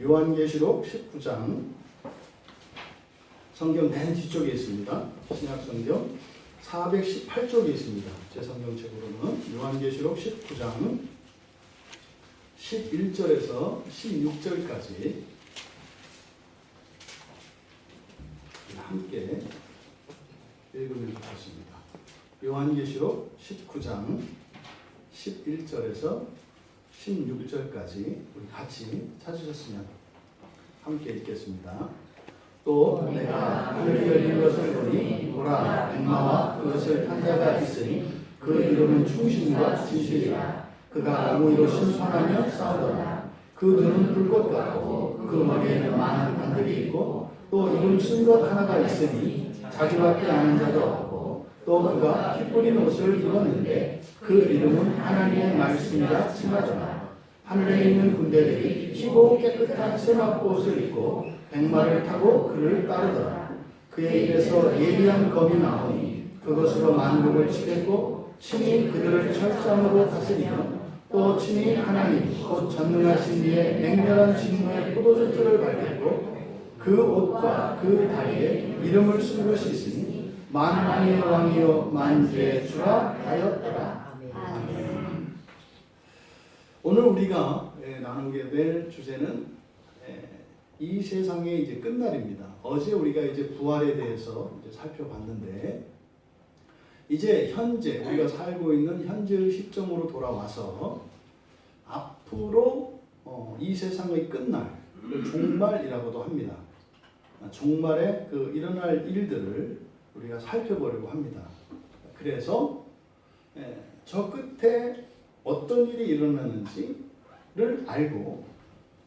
요한계시록 19장 성경 맨 뒤쪽에 있습니다. 신약 성경 418쪽에 있습니다. 제 성경책으로는 요한계시록 19장 11절에서 16절까지 함께 읽으면 좋겠습니다. 요한계시록 19장 11절에서 16절까지 우리 같이 찾으셨으면 함께 읽겠습니다. 또 내가 하늘이 열린 것을 보니 보라 백마와 그것을 탄 자가 있으니 그 이름은 충신과 진실이라. 그가 공의로 심판하며 싸우더라. 그 눈은 불꽃 같고 그 머리에는 많은 관들이 있고 또 이름 쓴 것 하나가 있으니 자기밖에 아는 자도 없고 또 그가 피 뿌린 옷을 입었는데 그 이름은 하나님의 말씀이라 칭하더라. 하늘에 있는 군대들이 희고 깨끗한 세마포 옷을 입고 백마를 타고 그를 따르더라. 그의 입에서 예리한 검이 나오니 그것으로 만국을 치겠고 친히 그들을 철장으로 다스리며 또 친히 하나님 곧 전능하신 이의 맹렬한 진노의 포도주 틀을 밟겠고 그 옷과 그 다리에 이름을 쓴 것이 있으니 만왕의 왕이요 만주의 주라 하였더라. 아멘. 오늘 우리가 나누게 될 주제는 이 세상의 이제 끝날입니다. 어제 우리가 이제 부활에 대해서 이제 살펴봤는데 이제 현재 우리가 살고 있는 현재의 시점으로 돌아와서 앞으로 이 세상의 끝날, 종말이라고도 합니다. 종말에 그 일어날 일들을 우리가 살펴보려고 합니다. 그래서 저 끝에 어떤 일이 일어나는지를 알고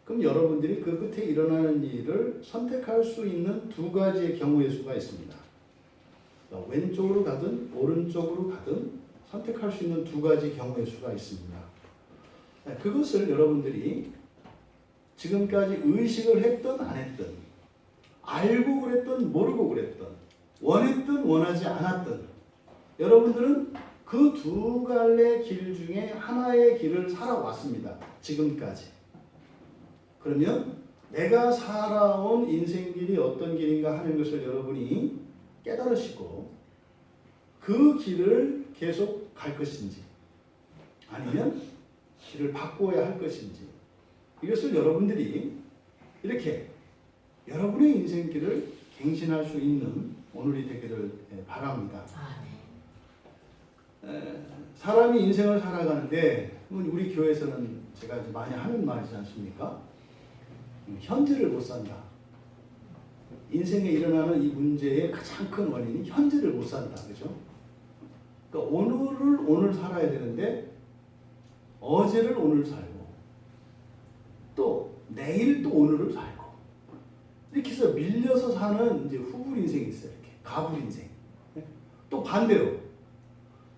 그럼 여러분들이 그 끝에 일어나는 일을 선택할 수 있는 두 가지의 경우의 수가 있습니다. 왼쪽으로 가든 오른쪽으로 가든 선택할 수 있는 두 가지 경우의 수가 있습니다. 그것을 여러분들이 지금까지 의식을 했든 안 했든 알고 그랬든 모르고 그랬든 원했든 원하지 않았든 여러분들은 그 두 갈래 길 중에 하나의 길을 살아왔습니다. 지금까지. 그러면 내가 살아온 인생길이 어떤 길인가 하는 것을 여러분이 깨달으시고 그 길을 계속 갈 것인지 아니면 길을 바꾸어야 할 것인지 이것을 여러분들이 이렇게 여러분의 인생길을 갱신할 수 있는 오늘이 되기를 바랍니다. 사람이 인생을 살아가는데 우리 교회에서는 제가 이제 많이 하는 말이지 않습니까? 현재를 못 산다. 인생에 일어나는 이 문제의 가장 큰 원인이 현재를 못 산다. 그죠? 그러니까 오늘을 오늘 살아야 되는데 어제를 오늘 살고 또 내일 또 오늘을 살고 이렇게 해서 밀려서 사는 이제 후불 인생이 있어요. 이렇게 가불 인생. 또 반대로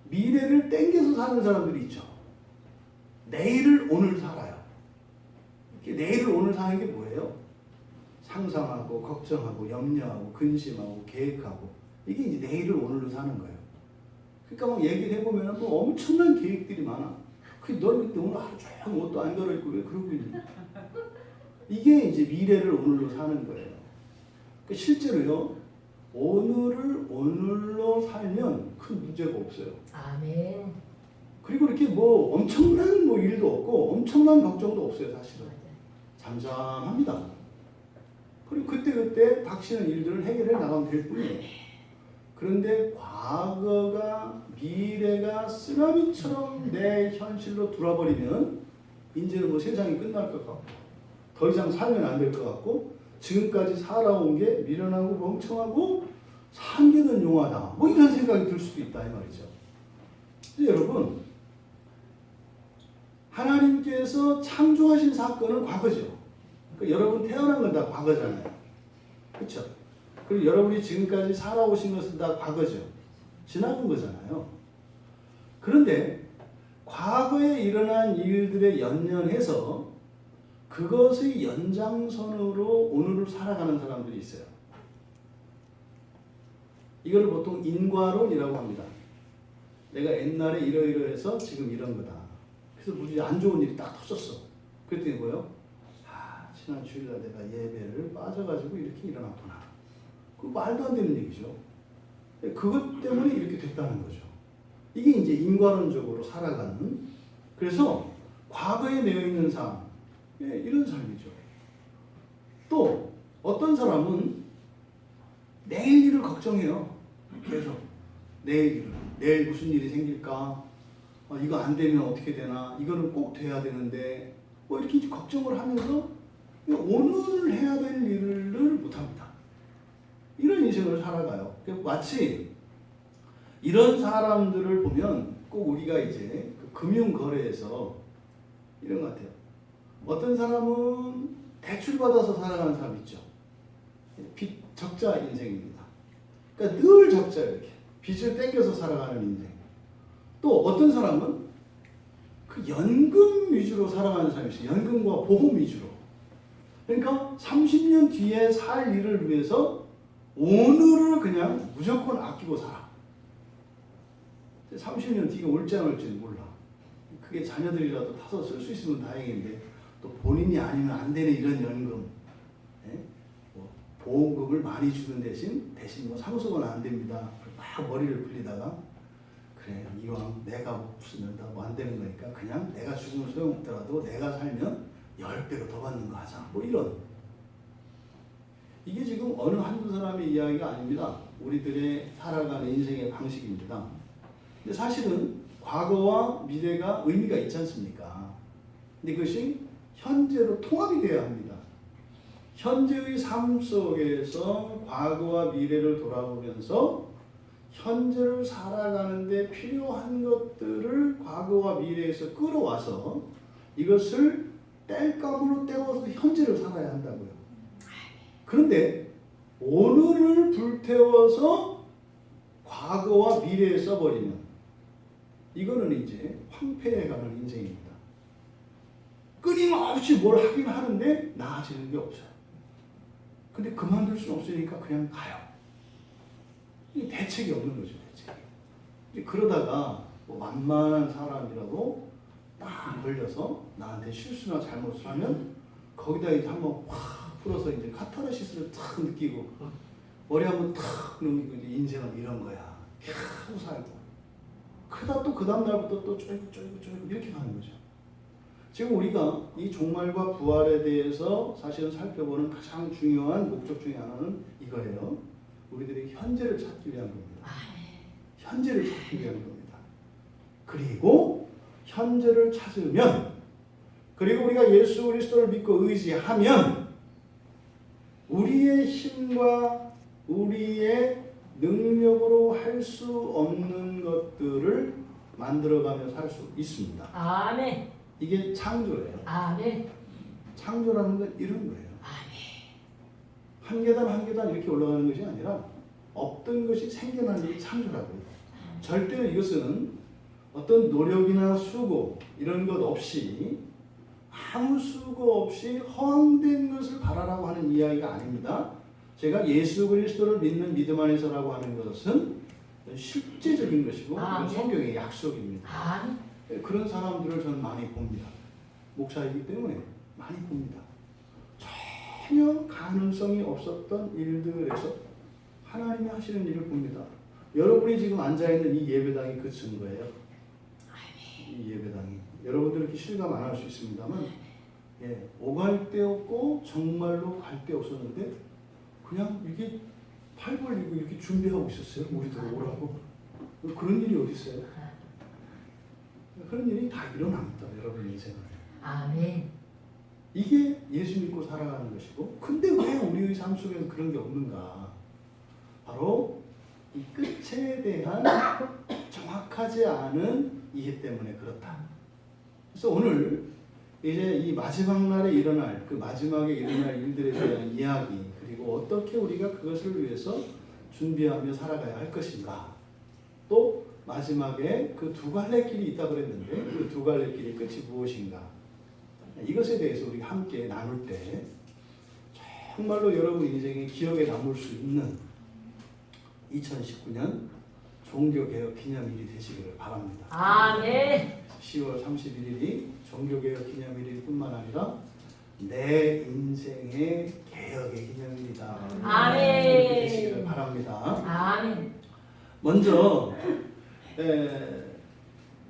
미래를 땡겨서 사는 사람들이 있죠. 내일을 오늘 살아요. 이렇게 내일을 오늘 사는 게 뭐예요? 상상하고 걱정하고 염려하고 근심하고 계획하고 이게 이제 내일을 오늘로 사는 거예요. 그러니까 막 얘기를 해보면 뭐 엄청난 계획들이 많아. 넌 근데 오늘 하루 종일 옷도 안 갈아입고 왜 그러고 있니? 이게 이제 미래를 오늘로 사는 거예요. 그러니까 실제로요. 오늘을 오늘로 살면 큰 문제가 없어요. 아멘. 그리고 이렇게 뭐 엄청난 뭐 일도 없고 엄청난 걱정도 없어요. 사실은. 잠잠합니다. 그리고 그때 닥치는 일들을 해결해 나가면 될 뿐이에요. 그런데 과거가 미래가 쓰나미처럼 내 현실로 들어버리면 이제는 뭐 세상이 끝날 것 같고 더 이상 살면 안 될 것 같고 지금까지 살아온 게 미련하고 멍청하고 상계는 용하다 뭐 이런 생각이 들 수도 있다 이 말이죠. 근데 여러분 하나님께서 창조하신 사건은 과거죠. 그러니까 여러분 태어난 건 다 과거잖아요. 그렇죠? 그리고 여러분이 지금까지 살아오신 것은 다 과거죠. 지나간 거잖아요. 그런데 과거에 일어난 일들에 연연해서 그것의 연장선으로 오늘을 살아가는 사람들이 있어요. 이걸 보통 인과론이라고 합니다. 내가 옛날에 이러이러해서 지금 이런 거다. 그래서 무슨 안 좋은 일이 딱 터졌어. 그랬더니 뭐예요? 지난 주일날 내가 예배를 빠져가지고 이렇게 일어났구나. 그 말도 안 되는 얘기죠. 그것 때문에 이렇게 됐다는 거죠. 이게 이제 인과론적으로 살아가는, 그래서 과거에 매여 있는 삶, 이런 삶이죠. 또 어떤 사람은 내일 일을 걱정해요. 계속 내일 무슨 일이 생길까? 이거 안 되면 어떻게 되나? 이거는 꼭 돼야 되는데 뭐 이렇게 걱정을 하면서 오늘 해야 될 일을 못합니다. 이런 인생을 살아가요. 마치 이런 사람들을 보면 꼭 우리가 이제 그 금융거래에서 이런 것 같아요. 어떤 사람은 대출받아서 살아가는 사람 있죠. 빚 적자 인생입니다. 그러니까 늘 적자예요. 이렇게 빚을 땡겨서 살아가는 인생. 또 어떤 사람은 그 연금 위주로 살아가는 사람이 있어요. 연금과 보험 위주로. 그러니까 30년 뒤에 살 일을 위해서 오늘을 그냥 무조건 아끼고 살아. 30년 뒤가 올지 안 올지는 몰라. 그게 자녀들이라도 타서 쓸 수 있으면 다행인데 또 본인이 아니면 안 되는 이런 연금, 뭐 보험금을 많이 주는 대신 뭐 상속은 안 됩니다. 막 머리를 굴리다가 그래 이왕 내가 없으면 다 뭐 안 되는 거니까 그냥 내가 죽으면 소용없더라도 내가 살면 10배로 더 받는 거 하자. 뭐 이런. 이게 지금 어느 한두 사람의 이야기가 아닙니다. 우리들의 살아가는 인생의 방식입니다. 근데 사실은 과거와 미래가 의미가 있지 않습니까? 근데 그것이 현재로 통합이 되어야 합니다. 현재의 삶 속에서 과거와 미래를 돌아보면서 현재를 살아가는데 필요한 것들을 과거와 미래에서 끌어와서 이것을 땔감으로 떼어서 현재를 살아야 한다고요. 그런데 오늘을 불태워서 과거와 미래에 써버리면 이거는 이제 황폐해 가는 인생입니다. 끊임없이 뭘 하긴 하는데 나아지는 게 없어요. 근데 그만둘 수는 없으니까 그냥 가요. 이 대책이 없는 거죠. 대책이. 그러다가 뭐 만만한 사람이라도 딱 걸려서 나한테 실수나 잘못을 하면 거기다 이제 한번 확 풀어서 이제 카타르시스를 탁 느끼고 머리 한번 탁 넘기고 이제 인생은 이런 거야. 계속 살고 그러다 또 그 다음 날부터 또 쪼이고 이렇게 가는 거죠. 지금 우리가 이 종말과 부활에 대해서 사실은 살펴보는 가장 중요한 목적 중에 하나는 이거예요. 우리들이 현재를 찾기 위한 겁니다. 현재를 찾기 위한 겁니다. 그리고 현재를 찾으면, 그리고 우리가 예수 그리스도를 믿고 의지하면 우리의 힘과 우리의 능력으로 할 수 없는 것들을 만들어가며 살 수 있습니다. 아멘. 이게 창조예요. 아멘. 창조라는 건 이런 거예요. 아멘. 한 계단 한 계단 이렇게 올라가는 것이 아니라 없던 것이 생겨나는 게 창조라고요. 절대로 이것은 어떤 노력이나 수고 이런 것 없이 아무 수고 없이 허황된 것을 바라라고 하는 이야기가 아닙니다. 제가 예수 그리스도를 믿는 믿음 안에서라고 하는 것은 실제적인 것이고 이건 성경의 약속입니다. 그런 사람들을 저는 많이 봅니다. 목사이기 때문에 많이 봅니다. 전혀 가능성이 없었던 일들에서 하나님이 하시는 일을 봅니다. 여러분이 지금 앉아있는 이 예배당이 그 증거예요. 이 예배당이. 여러분들 이렇게 실감 안 할 수 있습니다만 오갈 데 없고 정말로 갈 데 없었는데 그냥 이게 팔 벌리고 이렇게 준비하고 있었어요. 우리들 오라고. 그런 일이 어디 있어요? 그런 일이 다 일어납니다. 여러분 인생을. 아멘. 이게 예수 믿고 살아가는 것이고, 근데 왜 우리의 삶 속에는 그런 게 없는가? 바로 이 끝에 대한 정확하지 않은 이해 때문에 그렇다. 그래서 오늘 이제 이 마지막 날에 일어날 그 마지막에 일어날 일들에 대한 이야기, 그리고 어떻게 우리가 그것을 위해서 준비하며 살아가야 할 것인가. 또 마지막에 그 두 갈래 길이 있다고 그랬는데 그 두 갈래 길의 끝이 무엇인가. 이것에 대해서 우리가 함께 나눌 때 정말로 여러분 인생에 기억에 남을 수 있는 2019년 종교개혁 기념일이 되시기를 바랍니다. 아멘. 10월 31일이 종교개혁 기념일일 뿐만 아니라 내 인생의 개혁의 기념입니다. 아멘. 이렇게 되시기를 바랍니다. 아멘. 먼저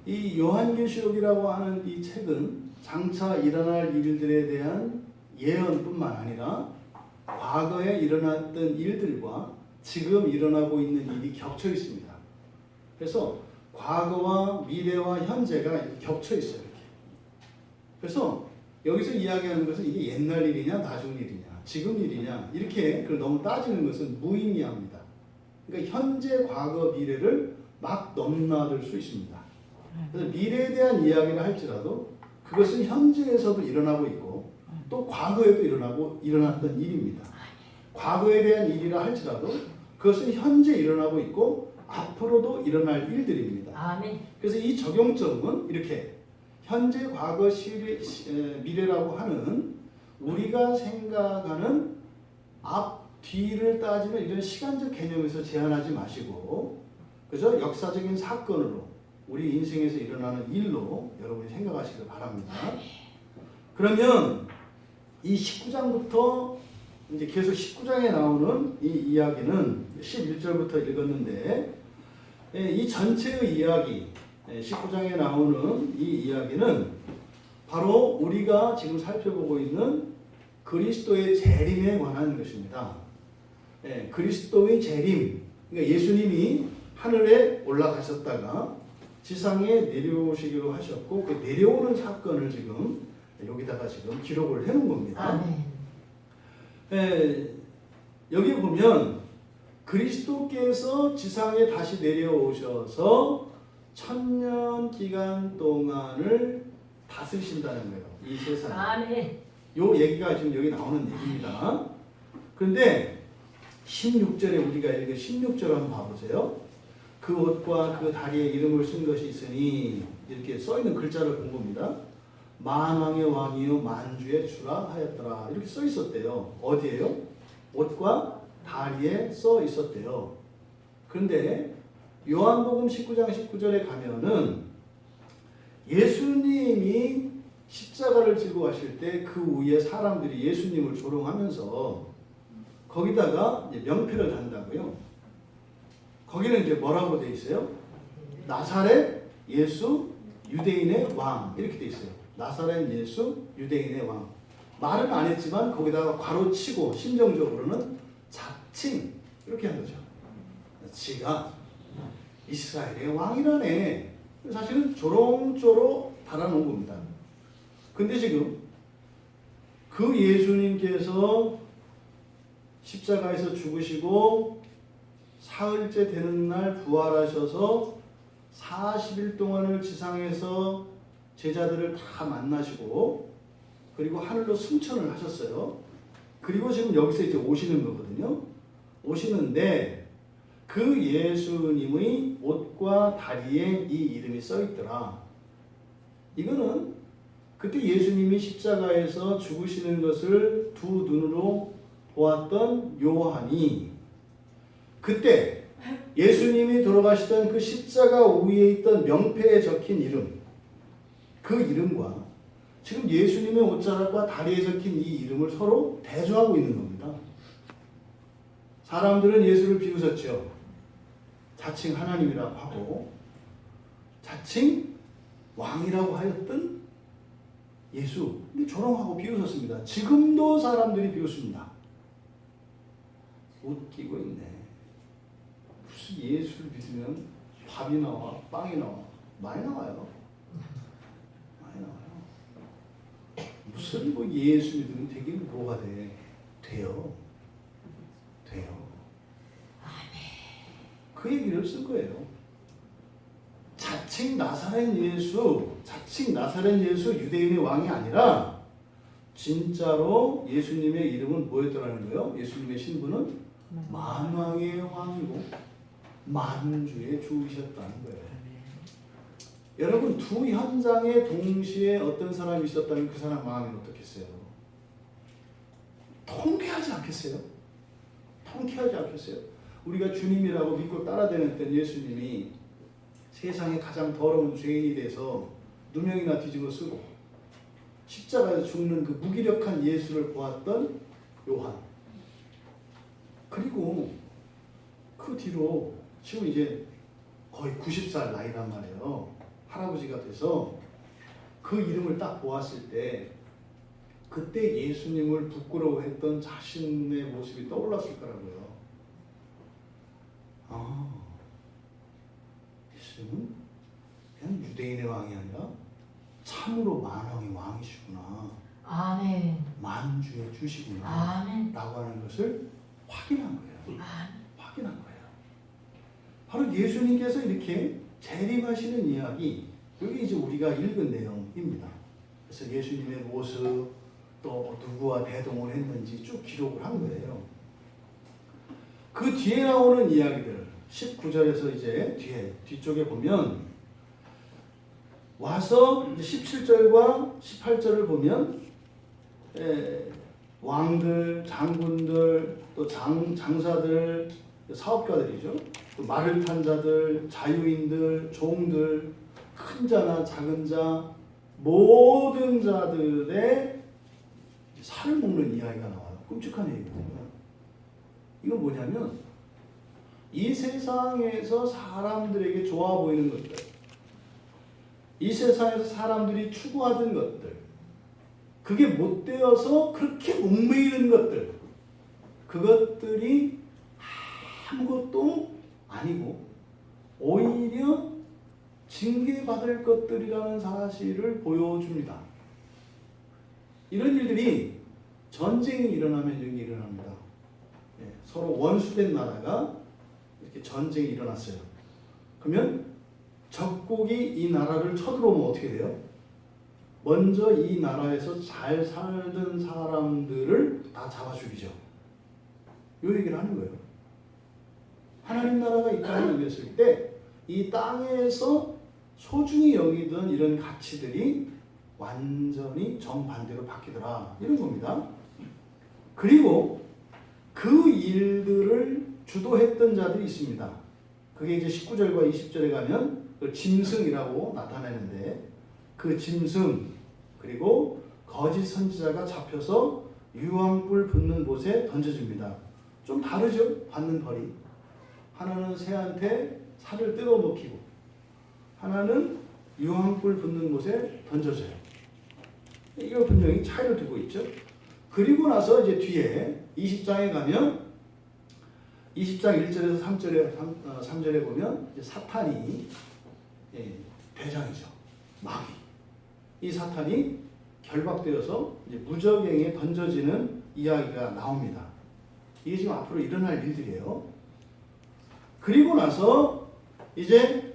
이 요한계시록이라고 하는 이 책은 장차 일어날 일들에 대한 예언뿐만 아니라 과거에 일어났던 일들과 지금 일어나고 있는 일이 겹쳐 있습니다. 그래서 과거와 미래와 현재가 겹쳐 있어요. 이렇게. 그래서 여기서 이야기하는 것은 이게 옛날 일이냐 나중 일이냐 지금 일이냐 이렇게 그걸 너무 따지는 것은 무의미합니다. 그러니까 현재, 과거, 미래를 막 넘나들 수 있습니다. 그래서 미래에 대한 이야기를 할지라도 그것은 현재에서도 일어나고 있고 또 과거에도 일어났던 일입니다. 과거에 대한 일이라 할지라도 그것은 현재 일어나고 있고 앞으로도 일어날 일들입니다. 아멘. 그래서 이 적용점은 이렇게 현재, 과거, 미래라고 하는 우리가 생각하는 앞, 뒤를 따지는 이런 시간적 개념에서 제한하지 마시고 그죠? 역사적인 사건으로 우리 인생에서 일어나는 일로 여러분이 생각하시길 바랍니다. 그러면 이 19장부터 이제 계속 19장에 나오는 이 이야기는 11절부터 읽었는데 이 전체의 이야기 19장에 나오는 이 이야기는 바로 우리가 지금 살펴보고 있는 그리스도의 재림에 관한 것입니다. 그리스도의 재림, 그러니까 예수님이 하늘에 올라가셨다가 지상에 내려오시기로 하셨고 그 내려오는 사건을 지금 여기다가 지금 기록을 해놓은 겁니다. 아멘. 여기 보면 그리스도께서 지상에 다시 내려오셔서 1000년 기간 동안을 다스리신다는 거예요. 이 세상에. 아멘. 요 얘기가 지금 여기 나오는 얘기입니다. 그런데 16절에 우리가 읽은 16절 한번 봐보세요. 그 옷과 그 다리에 이름을 쓴 것이 있으니 이렇게 써있는 글자를 본 겁니다. 만왕의 왕이요 만주의 주라 하였더라. 이렇게 써 있었대요. 어디에요? 옷과 다리에 써 있었대요. 그런데 요한복음 19장 19절에 가면은 예수님이 십자가를 지고 가실 때 그 위에 사람들이 예수님을 조롱하면서 거기다가 이제 명패를 단다고요. 거기는 이제 뭐라고 돼 있어요? 나사렛 예수 유대인의 왕 이렇게 돼 있어요. 나사렛 예수 유대인의 왕. 말은 안 했지만 거기다가 괄호치고 심정적으로는 자칭 이렇게 한 거죠. 지가 이스라엘의 왕이라네. 사실은 조롱조로 달아놓은 겁니다. 근데 지금 그 예수님께서 십자가에서 죽으시고 사흘째 되는 날 부활하셔서 40일 동안을 지상에서 제자들을 다 만나시고 그리고 하늘로 승천을 하셨어요. 그리고 지금 여기서 이제 오시는 거거든요. 오시는데 그 예수님의 옷과 다리에 이 이름이 써 있더라. 이거는 그때 예수님이 십자가에서 죽으시는 것을 두 눈으로 보았던 요한이 그때 예수님이 돌아가시던 그 십자가 위에 있던 명패에 적힌 이름, 그 이름과 지금 예수님의 옷자락과 다리에 적힌 이 이름을 서로 대조하고 있는 겁니다. 사람들은 예수를 비웃었죠. 자칭 하나님이라고 하고 자칭 왕이라고 하였던 예수. 근데 조롱하고 비웃었습니다. 지금도 사람들이 비웃습니다. 웃기고 있네. 무슨 예수를 믿으면 밥이 나와, 빵이 나와. 많이 나와요. 많이 나와요. 무슨 뭐 예수 믿으면 되긴 뭐가 돼? 돼요. 그 얘기를 쓴 거예요. 자칭 나사렛 예수 유대인의 왕이 아니라 진짜로 예수님의 이름은 뭐였더라는 거예요? 예수님의 신분은 만왕의 왕이고 만주의 주이셨다는 거예요. 여러분 두 현장에 동시에 어떤 사람이 있었다면 그 사람 마음이 어떻겠어요? 통쾌하지 않겠어요? 통쾌하지 않겠어요? 우리가 주님이라고 믿고 따라다녔던 예수님이 세상에 가장 더러운 죄인이 돼서 누명이나 뒤집어 쓰고 십자가에서 죽는 그 무기력한 예수를 보았던 요한. 그리고 그 뒤로 지금 이제 거의 90살 나이란 말이에요. 할아버지가 돼서 그 이름을 딱 보았을 때 그때 예수님을 부끄러워했던 자신의 모습이 떠올랐을 거라고요. 아, 예수님은 그냥 유대인의 왕이 아니라 참으로 만왕의 왕이시구나. 아멘. 만주의 주시구나. 아멘. 라고 하는 것을 확인한 거예요. 아멘. 확인한 거예요. 바로 예수님께서 이렇게 재림하시는 이야기, 여기 이제 우리가 읽은 내용입니다. 그래서 예수님의 모습, 또 누구와 대동을 했는지 쭉 기록을 한 거예요. 그 뒤에 나오는 이야기들, 19절에서 이제 뒤쪽에 보면 와서 17절과 18절을 보면 왕들, 장군들, 또 장사들, 사업가들이죠. 또 말을 탄 자들, 자유인들, 종들, 큰 자나 작은 자, 모든 자들의 살을 먹는 이야기가 나와요. 끔찍한 얘기거든요. 이건 뭐냐면 이 세상에서 사람들에게 좋아 보이는 것들, 이 세상에서 사람들이 추구하던 것들, 그게 못 되어서 그렇게 목매이는 것들, 그것들이 아무것도 아니고 오히려 징계받을 것들이라는 사실을 보여줍니다. 이런 일들이 전쟁이 일어나면 여기 일어납니다. 서로 원수된 나라가 이렇게 전쟁이 일어났어요. 그러면 적국이 이 나라를 쳐들어오면 어떻게 돼요? 먼저 이 나라에서 잘 살던 사람들을 다 잡아 죽이죠. 이 얘기를 하는 거예요. 하나님 나라가 이 땅에 임했을 때 이 땅에서 소중히 여기던 이런 가치들이 완전히 정반대로 바뀌더라. 이런 겁니다. 그리고 그 일들을 주도했던 자들이 있습니다. 그게 이제 19절과 20절에 가면 그 짐승이라고 나타내는데 그 짐승 그리고 거짓 선지자가 잡혀서 유황불 붙는 곳에 던져집니다. 좀 다르죠? 받는 벌이. 하나는 새한테 살을 뜯어먹히고 하나는 유황불 붙는 곳에 던져져요. 이거 분명히 차이를 두고 있죠. 그리고 나서 이제 뒤에 20장에 가면 20장 1절에서 3절에 보면 이제 사탄이 대장이죠. 마귀. 이 사탄이 결박되어서 이제 무저갱에 던져지는 이야기가 나옵니다. 이게 지금 앞으로 일어날 일들이에요. 그리고 나서 이제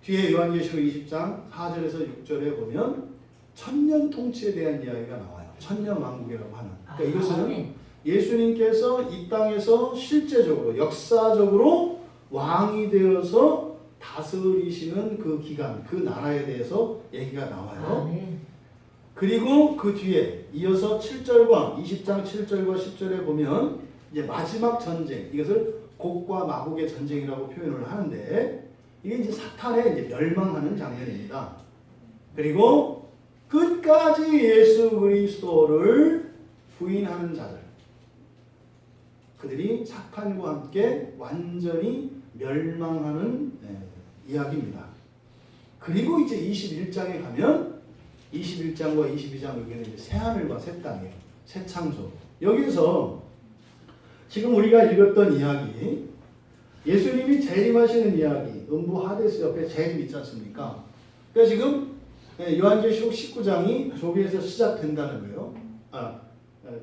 뒤에 요한계시록 20장 4절에서 6절에 보면 천년 통치에 대한 이야기가 나와요. 천년 왕국이라고 하는. 그러니까 이것은 예수님께서 이 땅에서 실제적으로 역사적으로 왕이 되어서 다스리시는 그 기간, 그 나라에 대해서 얘기가 나와요. 그리고 그 뒤에 이어서 7절과 20장 7절과 10절에 보면 이제 마지막 전쟁, 이것을 곡과 마곡의 전쟁이라고 표현을 하는데 이게 이제 사탄의 이제 멸망하는 장면입니다. 그리고 끝까지 예수 그리스도를 부인하는 자들, 그들이 사탄과 함께 완전히 멸망하는 이야기입니다. 그리고 이제 21장에 가면 21장과 22장 여기는 이제 새 하늘과 새 땅이에요. 새 창조. 여기서 지금 우리가 읽었던 이야기, 예수님이 재림하시는 이야기, 음부 하데스 옆에 재림 있지 않습니까? 그러니까 지금 요한계시록 19장이 저기에서 시작된다는 거예요.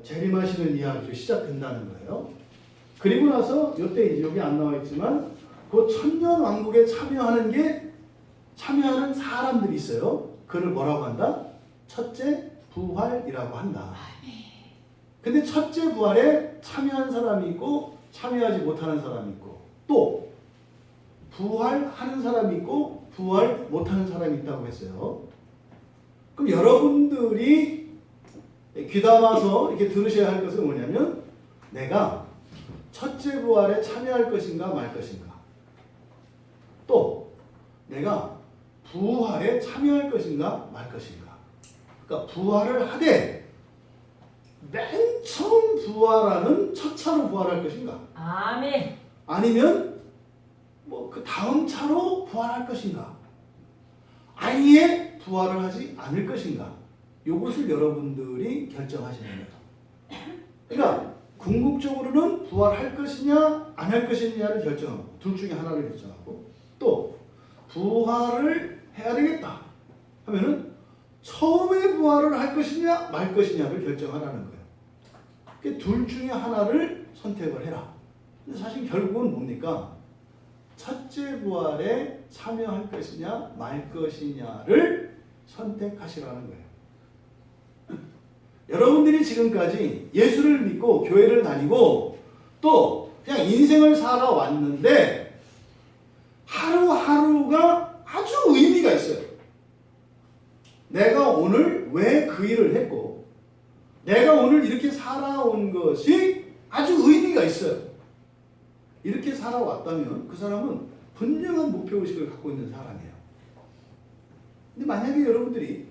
재림하시는 이야기가 시작된다는 거예요. 그리고 나서 이때 이제 여기 안 나와 있지만 그 천년 왕국에 참여하는 사람들이 있어요. 그를 뭐라고 한다? 첫째 부활이라고 한다. 근데 첫째 부활에 참여한 사람이 있고 참여하지 못하는 사람이 있고 또 부활하는 사람이 있고 부활 못하는 사람이 있다고 했어요. 그럼 여러분들이 귀담아서 이렇게 들으셔야 할 것은 뭐냐면 내가 첫째 부활에 참여할 것인가 말 것인가, 또 내가 부활에 참여할 것인가 말 것인가. 그러니까 부활을 하되 맨 처음 부활하는 첫 차로 부활할 것인가? 아멘. 아니면 뭐 그 다음 차로 부활할 것인가? 아예 부활을 하지 않을 것인가? 이것을 여러분들이 결정하시는 거예요. 그러니까 궁극적으로는 부활할 것이냐 안 할 것이냐를 결정하고 둘 중에 하나를 결정하고 또 부활을 해야 되겠다 하면은 처음에 부활을 할 것이냐 말 것이냐를 결정하라는 거예요. 그러니까 둘 중에 하나를 선택을 해라. 근데 사실 결국은 뭡니까? 첫째 부활에 참여할 것이냐 말 것이냐를 선택하시라는 거예요. 여러분들이 지금까지 예수를 믿고 교회를 다니고 또 그냥 인생을 살아왔는데 하루하루가 아주 의미가 있어요. 내가 오늘 왜 그 일을 했고 내가 오늘 이렇게 살아온 것이 아주 의미가 있어요. 이렇게 살아왔다면 그 사람은 분명한 목표의식을 갖고 있는 사람이에요. 근데 만약에 여러분들이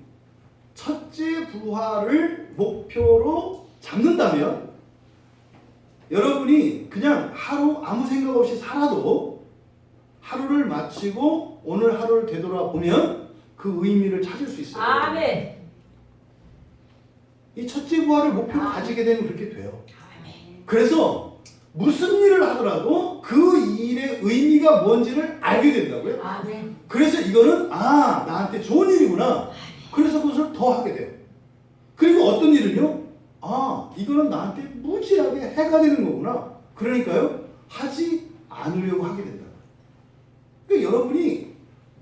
첫째 부활을 목표로 잡는다면 여러분이 그냥 하루 아무 생각 없이 살아도 하루를 마치고 오늘 하루를 되돌아보면 그 의미를 찾을 수 있어요. 아멘. 이 첫째 부활을 목표로 가지게 되면 그렇게 돼요. 아멘. 그래서 무슨 일을 하더라도 그 일의 의미가 뭔지를 알게 된다고요. 아멘. 그래서 이거는 나한테 좋은 일이구나. 그래서 그것을 더 하게 돼요. 그리고 어떤 일은요? 이거는 나한테 무지하게 해가 되는 거구나. 그러니까요, 하지 않으려고 하게 된다. 그러니까 여러분이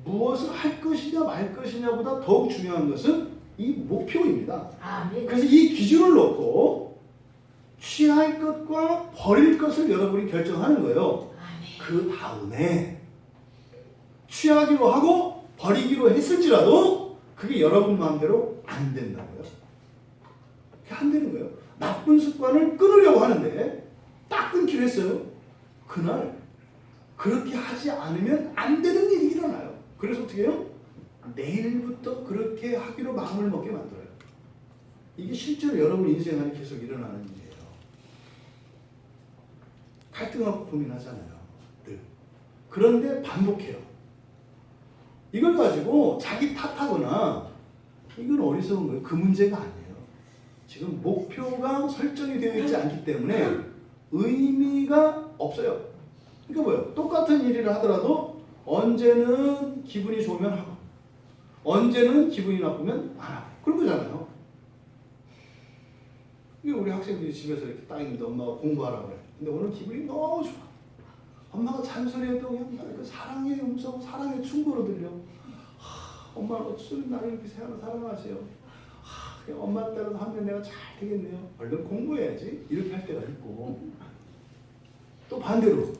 무엇을 할 것이냐 말 것이냐보다 더욱 중요한 것은 이 목표입니다. 아멘. 그래서 이 기준을 놓고 취할 것과 버릴 것을 여러분이 결정하는 거예요. 그 다음에 취하기로 하고 버리기로 했을지라도 그게 여러분 마음대로 안 된다고요. 그게 안 되는 거예요. 나쁜 습관을 끊으려고 하는데 딱 끊기로 했어요. 그날 그렇게 하지 않으면 안 되는 일이 일어나요. 그래서 어떻게 해요? 내일부터 그렇게 하기로 마음을 먹게 만들어요. 이게 실제로 여러분 인생 안에 계속 일어나는 일이에요. 갈등하고 고민하잖아요. 늘. 그런데 반복해요. 이걸 가지고 자기 탓하거나 이건 어리석은 거예요. 그 문제가 아니에요. 지금 목표가 설정이 되어 있지 않기 때문에 의미가 없어요. 그러니까 뭐예요? 똑같은 일을 하더라도 언제는 기분이 좋으면 하고 언제는 기분이 나쁘면 안 하고 그런 거잖아요. 이게 우리 학생들이 집에서 이렇게 딱 있는데 엄마가 공부하라고 그래. 근데 오늘 기분이 너무 좋아. 엄마가 잔소리해도 그냥 그 사랑의 음성, 사랑의 충고로 들려. 엄마는 어쩌면 나를 이렇게 사랑하세요. 그냥 엄마 따라서 하면 내가 잘 되겠네요. 얼른 공부해야지. 이렇게 할 때가 있고. 또 반대로.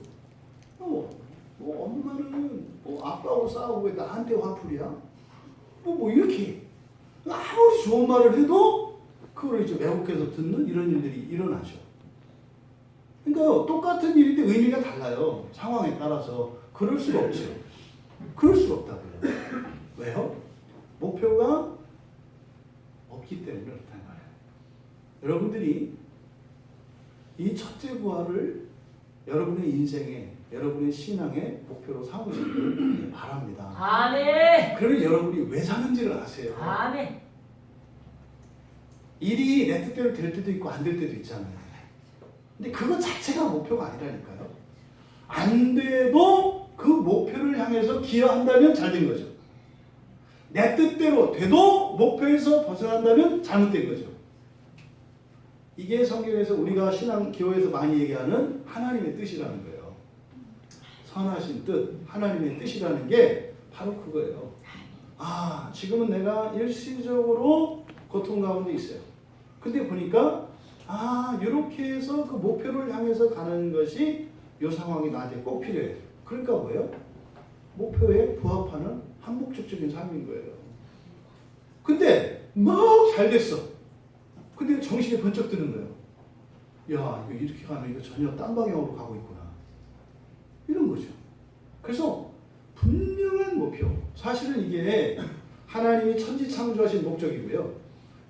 엄마는 아빠하고 싸우고 왜 나한테 화풀이야? 이렇게. 아무리 좋은 말을 해도 그걸 이제 왜곡해서 듣는 이런 일들이 일어나죠. 그러니까 똑같은 일인데 의미가 달라요. 상황에 따라서. 그럴 수가 없죠. 그럴 수가 없다고요. 왜요? 목표가 없기 때문에 그렇다는 거예요. 여러분들이 이 첫째 부활을 여러분의 인생에, 여러분의 신앙의 목표로 삼으시길 바랍니다. 아멘. 그러면 여러분이 왜 사는지를 아세요. 아멘. 일이 내 뜻대로 될 때도 있고 안 될 때도 있잖아요. 근데 그것 자체가 목표가 아니라니까요. 안 돼도 그 목표를 향해서 기여한다면 잘 된 거죠. 내 뜻대로 돼도 목표에서 벗어난다면 잘못된 거죠. 이게 성경에서 우리가 신앙 교회에서 많이 얘기하는 하나님의 뜻이라는 거예요. 선하신 뜻, 하나님의 뜻이라는 게 바로 그거예요. 지금은 내가 일시적으로 고통 가운데 있어요. 근데 보니까 이렇게 해서 그 목표를 향해서 가는 것이 이 상황이 나한테 꼭 필요해요. 그러니까 뭐예요? 목표에 부합하는 한목적적인 삶인 거예요. 근데 막 잘 됐어. 근데 정신이 번쩍 드는 거예요. 야, 이거 이렇게 가면 이거 전혀 딴 방향으로 가고 있구나. 이런 거죠. 그래서 분명한 목표. 사실은 이게 하나님이 천지 창조하신 목적이고요.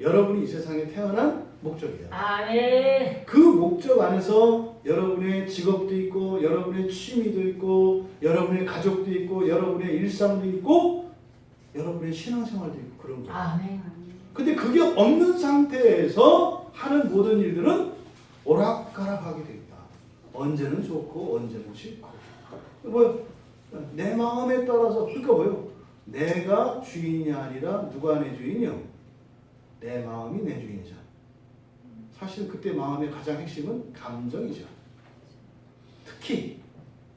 여러분이 이 세상에 태어난 목적이에요. 아멘. 그 목적 안에서 여러분의 직업도 있고 여러분의 취미도 있고 여러분의 가족도 있고 여러분의 일상도 있고 여러분의 신앙생활도 있고 그런 거예요. 아멘. 근데 그게 없는 상태에서 하는 모든 일들은 오락가락하게 됩니다. 언제는 좋고 언제는 싫고 내 마음에 따라서 그러니까 뭐요? 내가 주인이 아니라 누가 내 주인이요? 내 마음이 내 주인이죠. 사실 그때 마음의 가장 핵심은 감정이죠. 특히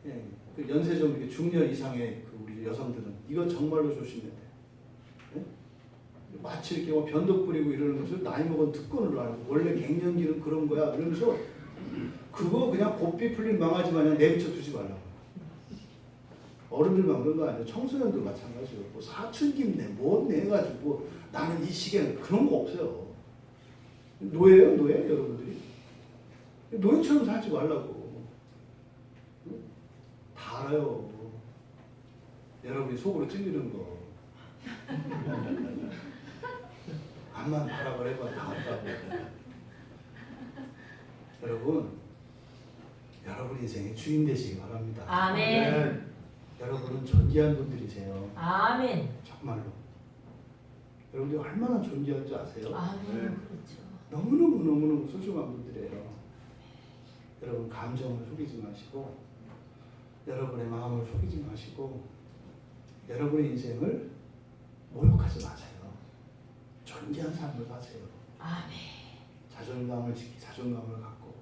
그 연세좀 중년 이상의 그 우리 여성들은 이거 정말로 조심해야 돼. 네? 마치 이렇게 뭐 변덕 부리고 이러는 것을 나이 먹은 특권으로 알고 원래 갱년기는 그런 거야. 그러면서 그거 그냥 고삐 풀린 망아지 마냥 내비쳐 두지 말라고. 어른들만 그런 거 아니에요. 청소년도 마찬가지예요. 뭐 사춘기인데 뭔데 해가지고 나는 이 시기에는 그런 거 없어요. 노예예요, 노예 여러분들이. 노예처럼 살지 말라고. 다 알아요. 여러분이 속으로 찔리는 거. 암만 바라고 해봐 다 안다고. 여러분, 여러분 인생의 주인 되시기 바랍니다. 아멘. 여러분은 존귀한 분들이세요. 아멘. 정말로. 여러분들 얼마나 존귀한지 아세요? 아멘. 그렇죠. 너무너무 소중한 분들이에요. 여러분 감정을 속이지 마시고 여러분의 마음을 속이지 마시고 여러분의 인생을 모욕하지 마세요. 존귀한 삶을 사세요. 아멘. 자존감을 갖고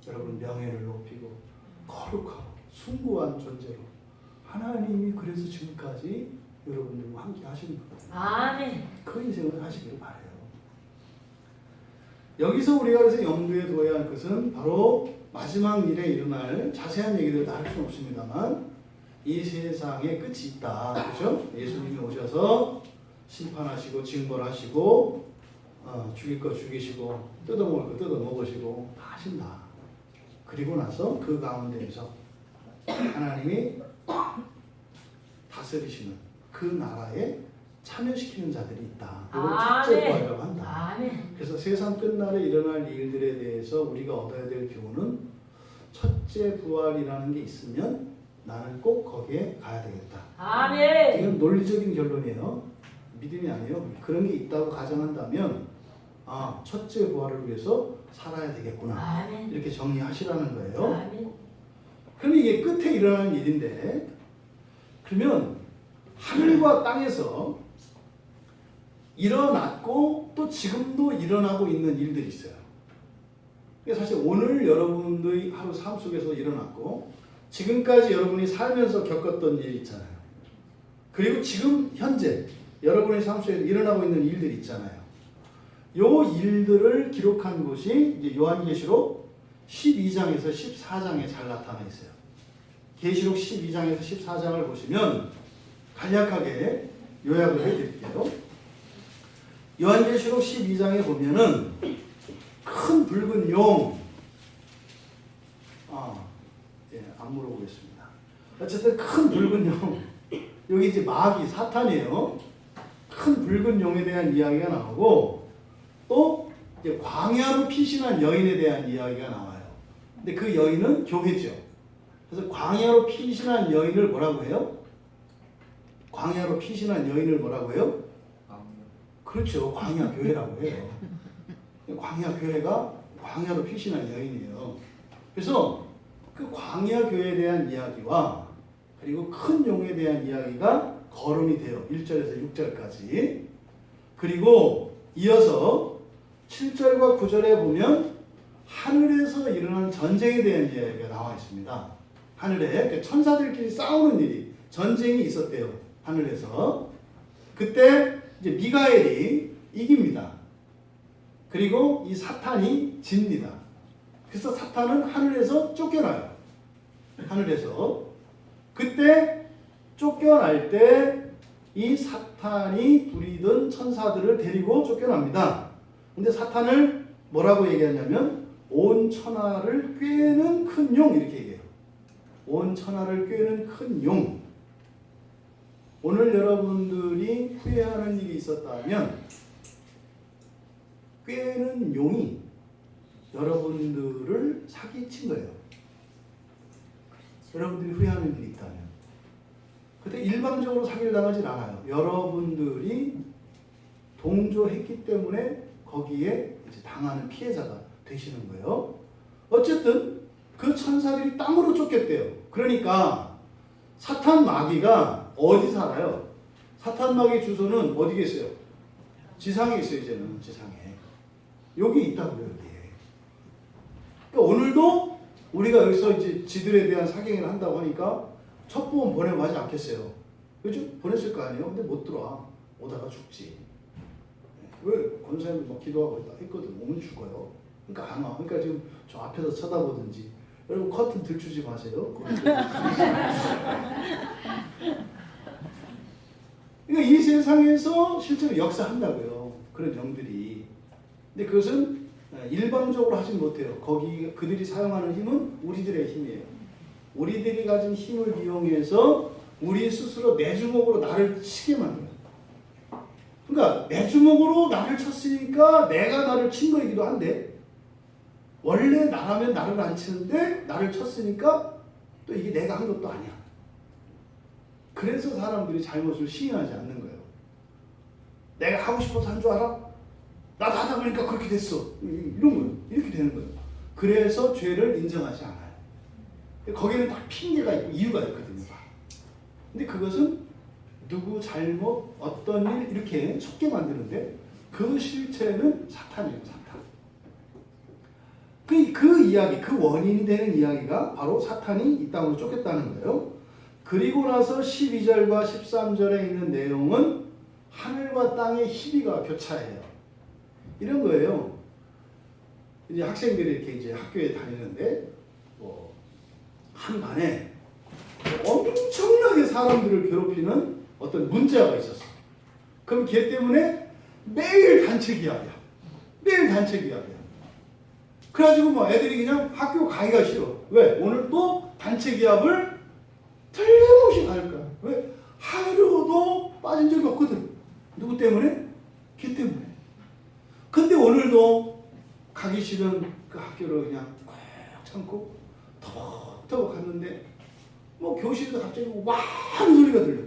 여러분 명예를 높이고 거룩하고 숭고한 존재로 하나님이 그래서 지금까지 여러분들과 함께 하시는 거예요. 아멘. 그 인생을 하시기를 바라요. 여기서 우리가 그래서 염두에 두어야 할 것은 바로 마지막 일에 일어날 자세한 얘기를 다 할 수는 없습니다만 이 세상에 끝이 있다. 그렇죠? 예수님이 오셔서 심판하시고 징벌하시고 죽일 거 죽이시고 뜯어먹을 거 뜯어먹으시고 다 하신다. 그리고 나서 그 가운데에서 하나님이 다스리시는 그 나라에 참여시키는 자들이 있다. 이걸 첫째 부활이라고 한다. 아멘. 그래서 세상 끝날에 일어날 일들에 대해서 우리가 얻어야 될 교훈은 첫째 부활이라는 게 있으면 나는 꼭 거기에 가야 되겠다. 아멘. 이건 논리적인 결론이에요. 믿음이 아니에요. 그런 게 있다고 가정한다면 첫째 부활을 위해서 살아야 되겠구나. 아멘. 이렇게 정리하시라는 거예요. 아멘. 그러면 이게 끝에 일어나는 일인데 그러면 하늘과 땅에서 일어났고 또 지금도 일어나고 있는 일들이 있어요. 사실 오늘 여러분들의 하루 삶 속에서 일어났고 지금까지 여러분이 살면서 겪었던 일 있잖아요. 그리고 지금 현재 여러분의 삶 속에 일어나고 있는 일들이 있잖아요. 요 일들을 기록한 곳이 이제 요한계시록 12장에서 14장에 잘 나타나 있어요. 계시록 12장에서 14장을 보시면 간략하게 요약을 해드릴게요. 요한계시록 12장에 보면은 큰 붉은 용, 안 물어보겠습니다. 어쨌든 큰 붉은 용, 여기 이제 마귀 사탄이에요. 큰 붉은 용에 대한 이야기가 나오고 또 이제 광야로 피신한 여인에 대한 이야기가 나와요. 근데 그 여인은 교회죠. 그래서 광야로 피신한 여인을 뭐라고 해요? 광야로 피신한 여인을 뭐라고 해요? 그렇죠. 광야 교회라고 해요. 광야 교회가 광야로 피신한 여인이에요. 그래서 그 광야 교회에 대한 이야기와 그리고 큰 용에 대한 이야기가 거론이 돼요. 1절에서 6절까지. 그리고 이어서 7절과 9절에 보면 하늘에서 일어난 전쟁에 대한 이야기가 나와 있습니다. 하늘에 천사들끼리 싸우는 일이 전쟁이 있었대요. 하늘에서. 그때 이제 미가엘이 이깁니다. 그리고 이 사탄이 집니다. 그래서 사탄은 하늘에서 쫓겨나요. 하늘에서. 그때 쫓겨날 때 이 사탄이 부리던 천사들을 데리고 쫓겨납니다. 근데 사탄을 뭐라고 얘기하냐면 온 천하를 꿰는 큰 용 이렇게 얘기해요. 온 천하를 꿰는 큰 용. 오늘 여러분들이 후회하는 일이 있었다면 꾀는 용이 여러분들을 사기친 거예요. 여러분들이 후회하는 일이 있다면. 근데 일방적으로 사기를 당하진 않아요. 여러분들이 동조했기 때문에 거기에 이제 당하는 피해자가 되시는 거예요. 어쨌든 그 천사들이 땅으로 쫓겼대요. 그러니까 사탄 마귀가 어디 살아요? 사탄 마귀 주소는 어디 계세요? 지상에 있어요. 이제는 지상에. 여기 있다고요. 여기에. 그러니까 오늘도 우리가 여기서 이제 지들에 대한 사경을 한다고 하니까 첩보원 보내고 하지 않겠어요. 그죠? 보냈을 거 아니에요. 근데 못 들어와. 오다가 죽지. 왜? 권사님도 막 기도하고 있다 했거든. 오면 죽어요. 그러니까 안 와. 그러니까 지금 저 앞에서 쳐다보든지. 여러분 커튼 들추지 마세요. 그러니까 이 세상에서 실제로 역사한다고요. 그런 영들이. 근데 그것은 일방적으로 하진 못해요. 거기 그들이 사용하는 힘은 우리들의 힘이에요. 우리들이 가진 힘을 이용해서 우리 스스로 내 주먹으로 나를 치게 만들어요. 그러니까 내 주먹으로 나를 쳤으니까 내가 나를 친 거이기도 한데 원래 나라면 나를 안 치는데 나를 쳤으니까 또 이게 내가 한 것도 아니야. 그래서 사람들이 잘못을 시인하지 않는 거예요. 내가 하고 싶어서 한 줄 알아? 나도 하다 보니까 그렇게 됐어. 이런 거예요. 이렇게 되는 거예요. 그래서 죄를 인정하지 않아요. 거기는 다 핑계가 있고 이유가 있거든요. 근데 그것은 누구 잘못 어떤 일 이렇게 속게 만드는데 그 실체는 사탄이에요. 사탄. 그 이야기, 그 원인이 되는 이야기가 바로 사탄이 이 땅으로 쫓겼다는 거예요. 그리고 나서 12절과 13절에 있는 내용은 하늘과 땅의 희비가 교차해요. 이런 거예요. 이제 학생들이 이렇게 이제 학교에 다니는데 한 반에 엄청나게 사람들을 괴롭히는 어떤 문제가 있었어. 그럼 걔 때문에 매일 단체 기합이야. 매일 단체 기합이야. 그래가지고 뭐 애들이 그냥 학교 가기가 싫어. 왜? 오늘 또 단체 기합을 틀림없이 갈 거야. 왜? 하루도 빠진 적이 없거든. 누구 때문에? 걔 때문에. 근데 오늘도 가기 싫은 그 학교를 그냥 꽉 참고 터벅터벅 갔는데 뭐 교실에서 갑자기 와 하는 소리가 들려.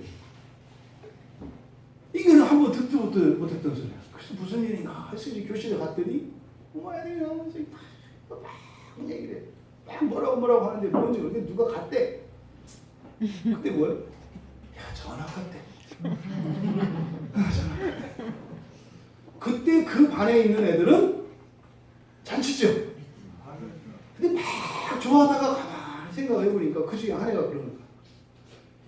이거는 한번 듣도 못했던 소리야. 그래서 무슨 일인가 해서 이제 교실에 갔더니 뭐 애들이 나오면서 막 얘기를 해. 막 뭐라고 하는데 뭔지 모르겠는데 누가 갔대. 그때 뭐야? 야 전화 갔대. 전화 갔대. 그때 그 반에 있는 애들은 잔치죠. 근데 막 좋아하다가 가만히 생각해보니까 그 중에 한 애가 그러는 거야.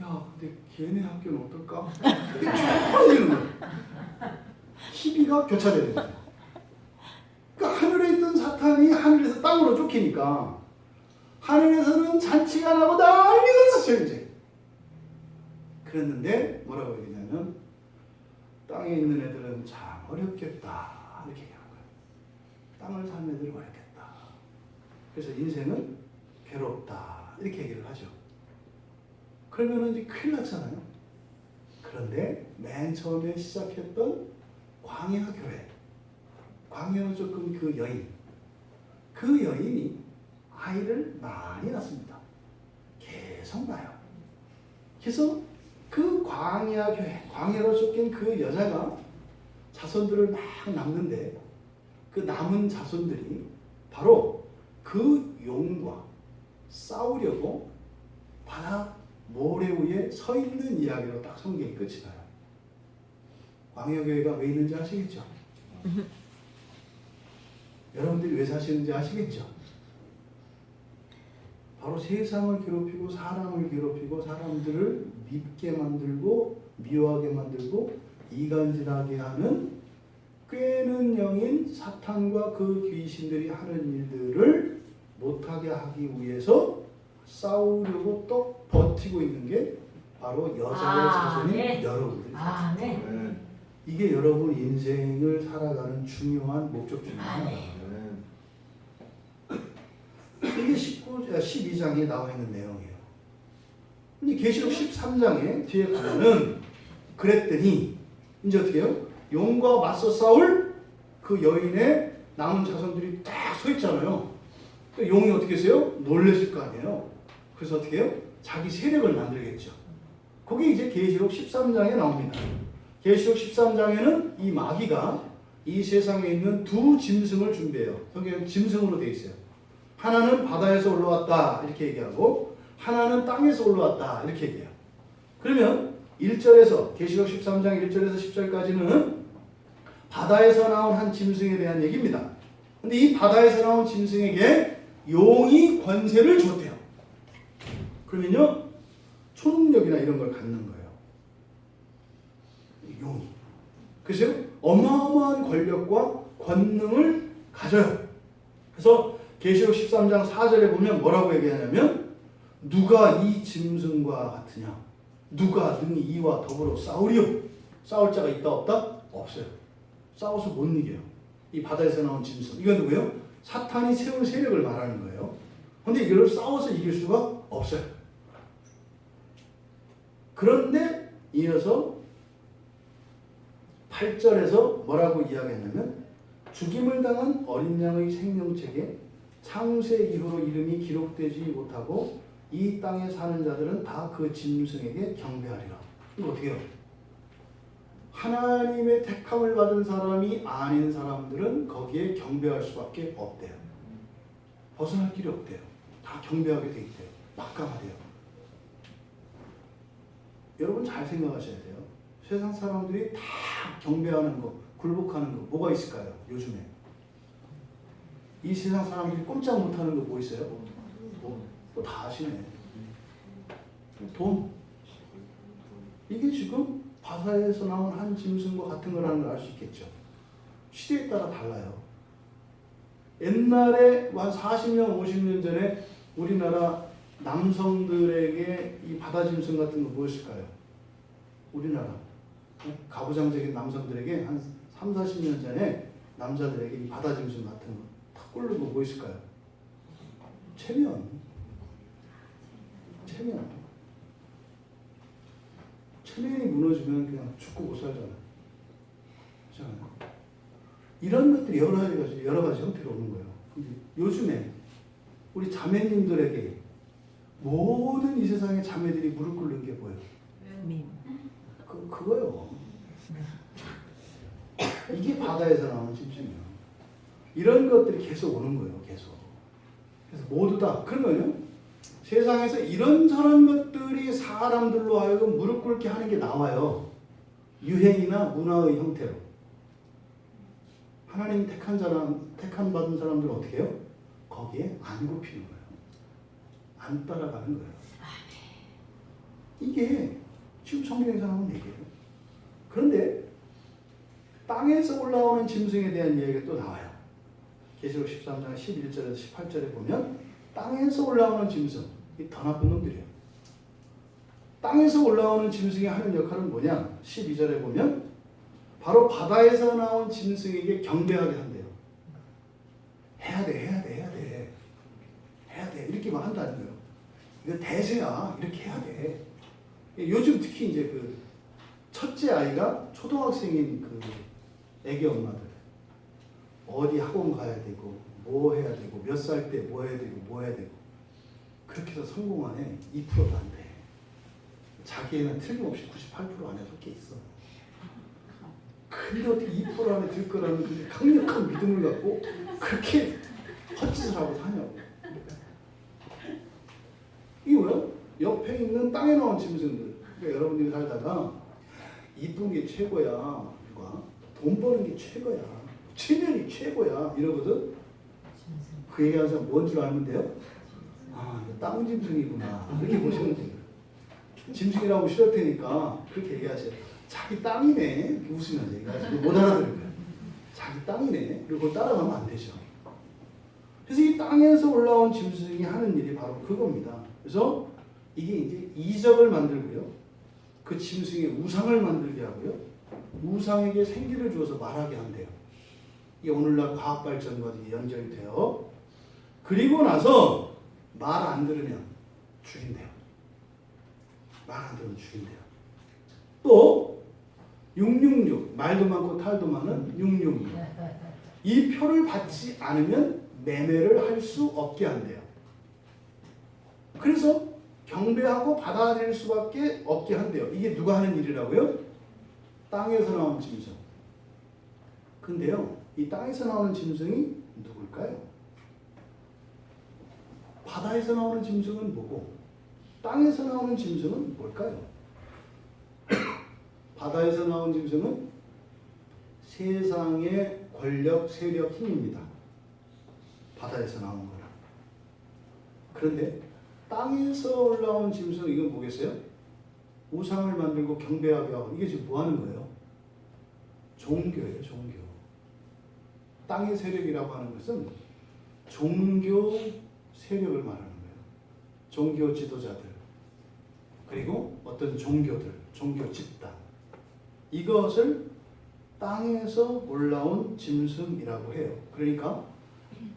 야 근데 걔네 학교는 어떨까? 근데 좋아지는 거야. 희비가 교차되는 거야. 그러니까 하늘에 있던 사탄이 하늘에서 땅으로 쫓기니까 하늘에서는 잔치가 나고 난리가 났어요 이제. 그랬는데 뭐라고 얘기냐면 땅에 있는 애들은 참 어렵겠다 이렇게 얘기하는 거예요. 땅을 사는 애들은 어렵겠다. 그래서 인생은 괴롭다 이렇게 얘기를 하죠. 그러면 이제 큰일 났잖아요. 그런데 맨 처음에 시작했던 광야교회, 광야로 조금 그 여인이 아이를 많이 낳습니다. 계속 낳아요. 그래서 그 광야교회, 광야로 쫓긴 그 여자가 자손들을 막 낳는데 그 남은 자손들이 바로 그 용과 싸우려고 바다 모래 위에 서 있는 이야기로 딱 성경이 끝이 나요. 광야교회가 왜 있는지 아시겠죠? 여러분들이 왜 사시는지 아시겠죠? 바로 세상을 괴롭히고 사람을 괴롭히고 사람들을 밉게 만들고 미워하게 만들고 이간질하게 하는 꾀는 영인 사탄과 그 귀신들이 하는 일들을 못하게 하기 위해서 싸우려고 또 버티고 있는 게 바로 여자의 자손인 네. 여러분들이죠. 네. 이게 여러분 인생을 살아가는 중요한 목적 중에 하나예요. 이게 12장에 나와 있는 내용이에요. 근데 계시록 13장에 뒤에 가면은 그랬더니 이제 어떻게 해요? 용과 맞서 싸울 그 그 여인의 남은 자손들이 딱 서 있잖아요. 그 용이 어떻게 했어요? 놀랬을 거 아니에요. 그래서 어떻게 해요? 자기 세력을 만들겠죠. 그게 이제 계시록 13장에 나옵니다. 계시록 13장에는 이 마귀가 이 세상에 있는 두 짐승을 준비해요. 성경은 짐승으로 되어 있어요. 하나는 바다에서 올라왔다 이렇게 얘기하고 하나는 땅에서 올라왔다 이렇게 얘기해요. 그러면 1절에서 계시록 13장 1절에서 10절까지는 바다에서 나온 한 짐승에 대한 얘기입니다. 근데 이 바다에서 나온 짐승에게 용이 권세를 줬대요. 그러면요 초능력이나 이런 걸 갖는 거예요. 용이. 그래서 어마어마한 권력과 권능을 가져요. 그래서 계시록 13장 4절에 보면 뭐라고 얘기하냐면 누가 이 짐승과 같으냐? 누가 능히 이와 더불어 싸우리요? 싸울 자가 있다 없다? 없어요. 싸워서 못 이겨요. 이 바다에서 나온 짐승. 이건 누구예요? 사탄이 세운 세력을 말하는 거예요. 근데 이걸 싸워서 이길 수가 없어요. 그런데 이어서 8절에서 뭐라고 이야기했냐면 죽임을 당한 어린 양의 생명책에 창세 이후로 이름이 기록되지 못하고 이 땅에 사는 자들은 다 그 짐승에게 경배하리라. 이거 어떻게 해요? 하나님의 택함을 받은 사람이 아닌 사람들은 거기에 경배할 수밖에 없대요. 벗어날 길이 없대요. 다 경배하게 돼 있대요. 막강하대요. 여러분 잘 생각하셔야 돼요. 세상 사람들이 다 경배하는 거, 굴복하는 거 뭐가 있을까요? 요즘에 이 세상 사람들이 꼼짝 못하는 거 뭐 있어요? 또 다 아시네. 돈. 이게 지금 바다에서 나온 한 짐승과 같은 거라는 걸 알 수 있겠죠. 시대에 따라 달라요. 옛날에 한 40년, 50년 전에 우리나라 남성들에게 이 바다 짐승 같은 거 무엇일까요? 우리나라 가부장적인 남성들에게 한 3, 40년 전에 남자들에게 이 바다 짐승 같은 거 탁 ቁ르는 거 뭐 있을까요? 체면. 체면이 무너지면 그냥 죽고 못 살잖아요. 그렇잖아요. 이런 것들이 여러 가지 형태로 오는 거예요. 근데 요즘에 우리 자매님들에게 모든 이 세상의 자매들이 무릎 꿇는 게 뭐예요? 그거요. 이게 바다에서 나오는 짐승이에요. 이런 것들이 계속 오는 거예요. 계속. 그래서 모두 다 그러면요. 세상에서 이런저런 것들이 사람들로 하여금 무릎 꿇게 하는 게 나와요. 유행이나 문화의 형태로. 하나님 택한 받은 사람들은 어떻게 해요? 거기에 안 굽히는 거예요. 안 따라가는 거예요. 이게 지금 성경에서 나오는 얘기예요. 그런데 땅에서 올라오는 짐승에 대한 이야기가 또 나와요. 계시록 13장 11절에서 18절에 보면 땅에서 올라오는 짐승, 이 더 나쁜 놈들이에요. 땅에서 올라오는 짐승이 하는 역할은 뭐냐? 12절에 보면 바로 바다에서 나온 짐승에게 경배하게 한대요. 해야 돼. 이렇게만 한다는 거예요. 이거 대세야. 이렇게 해야 돼. 요즘 특히 이제 그 첫째 아이가 초등학생인 그 애기 엄마들 어디 학원 가야 되고 뭐 해야 되고 몇 살 때 뭐 해야 되고 그렇게 해서 성공 안에 2%도 안 돼. 자기애는 틀림없이 98% 안에 속해 있어. 근데 어떻게 2% 안에 들 거라는 강력한 믿음을 갖고 그렇게 헛짓을 하고 사냐고. 이게 뭐야? 옆에 있는 땅에 나온 짐승들. 그러니까 여러분들이 살다가 이쁜 게 최고야. 돈 버는 게 최고야. 체면이 최고야. 이러거든. 그 얘기하면서 뭔 줄 알면 돼요? 아, 이거 땅 짐승이구나. 이렇게 보시면 돼요. 짐승이라고 싫을 테니까 그렇게 얘기하세요. 자기 땅이네. 이렇게 웃으면서 얘기하시고 못 알아들을 거예요. 자기 땅이네. 그리고 그걸 따라가면 안 되죠. 그래서 이 땅에서 올라온 짐승이 하는 일이 바로 그겁니다. 그래서 이게 이제 이적을 만들고요. 그 짐승의 우상을 만들게 하고요. 우상에게 생기를 주어서 말하게 한대요. 이게 오늘날 과학 발전과 연결이 돼요. 그리고 나서 말 안 들으면 죽인대요. 말 안 들으면 죽인대요. 또 666 말도 많고 탈도 많은 666 이 표를 받지 않으면 매매를 할 수 없게 한대요. 그래서 경배하고 받아들일 수밖에 없게 한대요. 이게 누가 하는 일이라고요? 땅에서 나온 짐승. 근데요, 이 땅에서 나오는 짐승이 누굴까요? 바다에서 나오는 짐승은 뭐고 땅에서 나오는 짐승은 뭘까요? 바다에서 나온 짐승은 세상의 권력, 세력, 힘입니다. 바다에서 나온 거라. 그런데 땅에서 올라온 짐승 이건 뭐겠어요? 우상을 만들고 경배하게 하고 이게 지금 뭐 하는 거예요? 종교예요, 종교. 땅의 세력이라고 하는 것은 종교 세력을 말하는 거예요. 종교 지도자들, 그리고 어떤 종교들, 종교 집단. 이것을 땅에서 올라온 짐승이라고 해요. 그러니까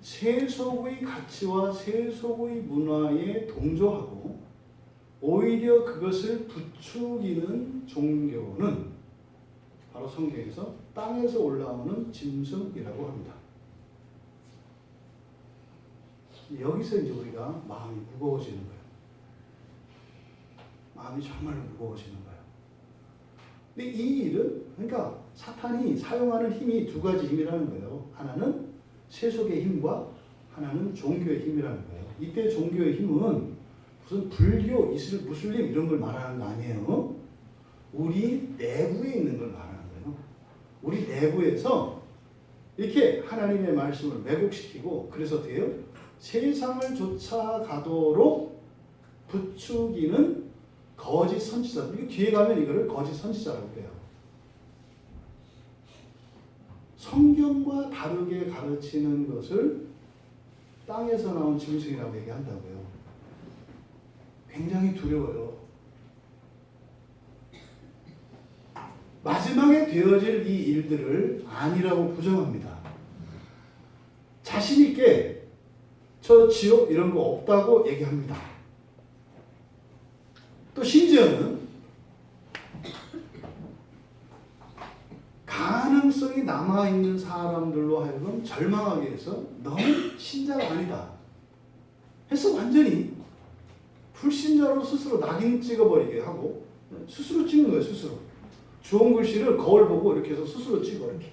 세속의 가치와 세속의 문화에 동조하고 오히려 그것을 부추기는 종교는 바로 성경에서 땅에서 올라오는 짐승이라고 합니다. 여기서 이제 우리가 마음이 무거워지는 거예요. 마음이 정말로 무거워지는 거예요. 근데 이 일은 그러니까 사탄이 사용하는 힘이 두 가지 힘이라는 거예요. 하나는 세속의 힘과 하나는 종교의 힘이라는 거예요. 이때 종교의 힘은 무슨 불교, 무슬림 이런 걸 말하는 거 아니에요. 우리 내부에 있는 걸 말하는 거예요. 우리 내부에서 이렇게 하나님의 말씀을 왜곡시키고 그래서 돼요. 세상을 쫓아가도록 부추기는 거짓 선지자. 이거 뒤에 가면 이거를 거짓 선지자라고 해요. 성경과 다르게 가르치는 것을 땅에서 나온 짐승이라고 얘기한다고요. 굉장히 두려워요. 마지막에 되어질 이 일들을 아니라고 부정합니다. 자신 있게 저 지옥 이런 거 없다고 얘기합니다. 또 심지어는 가능성이 남아있는 사람들로 하여금 절망하게 해서 너무 신자가 아니다 해서 완전히 불신자로 스스로 낙인 찍어버리게 하고 스스로 찍는 거예요. 스스로 주홍 글씨를 거울 보고 이렇게 해서 스스로 찍어. 이렇게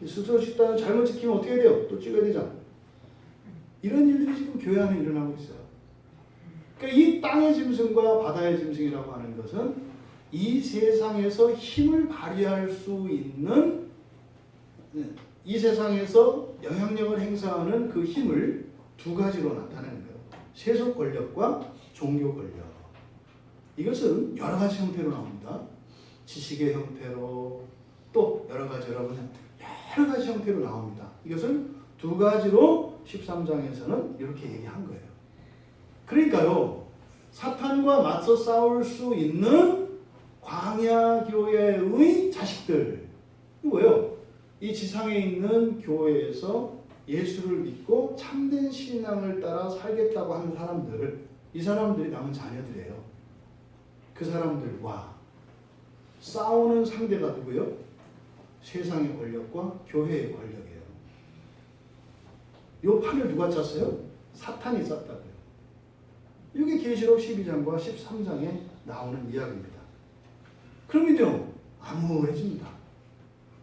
스스로 찍다가 잘못 찍히면 어떻게 돼요? 또 찍어야 되잖아. 이런 일들이 지금 교회 안에 일어나고 있어요. 그러니까 이 땅의 짐승과 바다의 짐승이라고 하는 것은 이 세상에서 힘을 발휘할 수 있는, 이 세상에서 영향력을 행사하는 그 힘을 두 가지로 나타내는 거예요. 세속 권력과 종교 권력. 이것은 여러 가지 형태로 나옵니다. 지식의 형태로, 또 여러 가지 형태로 나옵니다. 이것을 두 가지로 13장에서는 이렇게 얘기한 거예요. 그러니까요, 사탄과 맞서 싸울 수 있는 광야교회의 자식들, 이거 뭐예요? 이 지상에 있는 교회에서 예수를 믿고 참된 신앙을 따라 살겠다고 하는 사람들, 이 사람들이 남은 자녀들이에요. 그 사람들과 싸우는 상대가 누구요? 세상의 권력과 교회의 권력이에요. 이 판을 누가 짰어요? 사탄이 짰다고요. 이게 계시록 12장과 13장에 나오는 이야기입니다. 그러면요, 암울해집니다.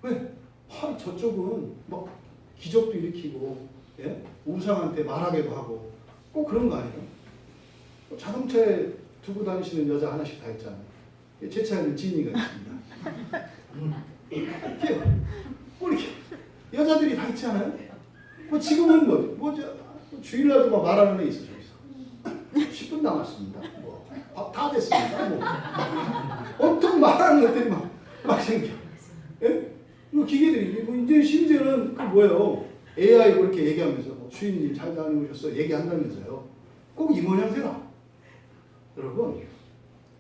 왜? 저쪽은 막 기적도 일으키고, 예? 우상한테 말하게도 하고, 꼭 그런 거 아니에요? 자동차에 두고 다니시는 여자 하나씩 다 있잖아요. 제 차에는 지니가 있습니다. 이렇게 여자들이 다 있지 않아요? 뭐 지금은 주일날도 막 말하는 애 있어. 10분 남았습니다. 밥 다 됐습니다. 엄청 말하는 것들이 막 생겨. 예? 기계들이 이제 심지어는 그 뭐예요? AI 그렇게 얘기하면서 주인님 잘 다녀오셨어 얘기한다면서요. 꼭 이 모양새라. 여러분,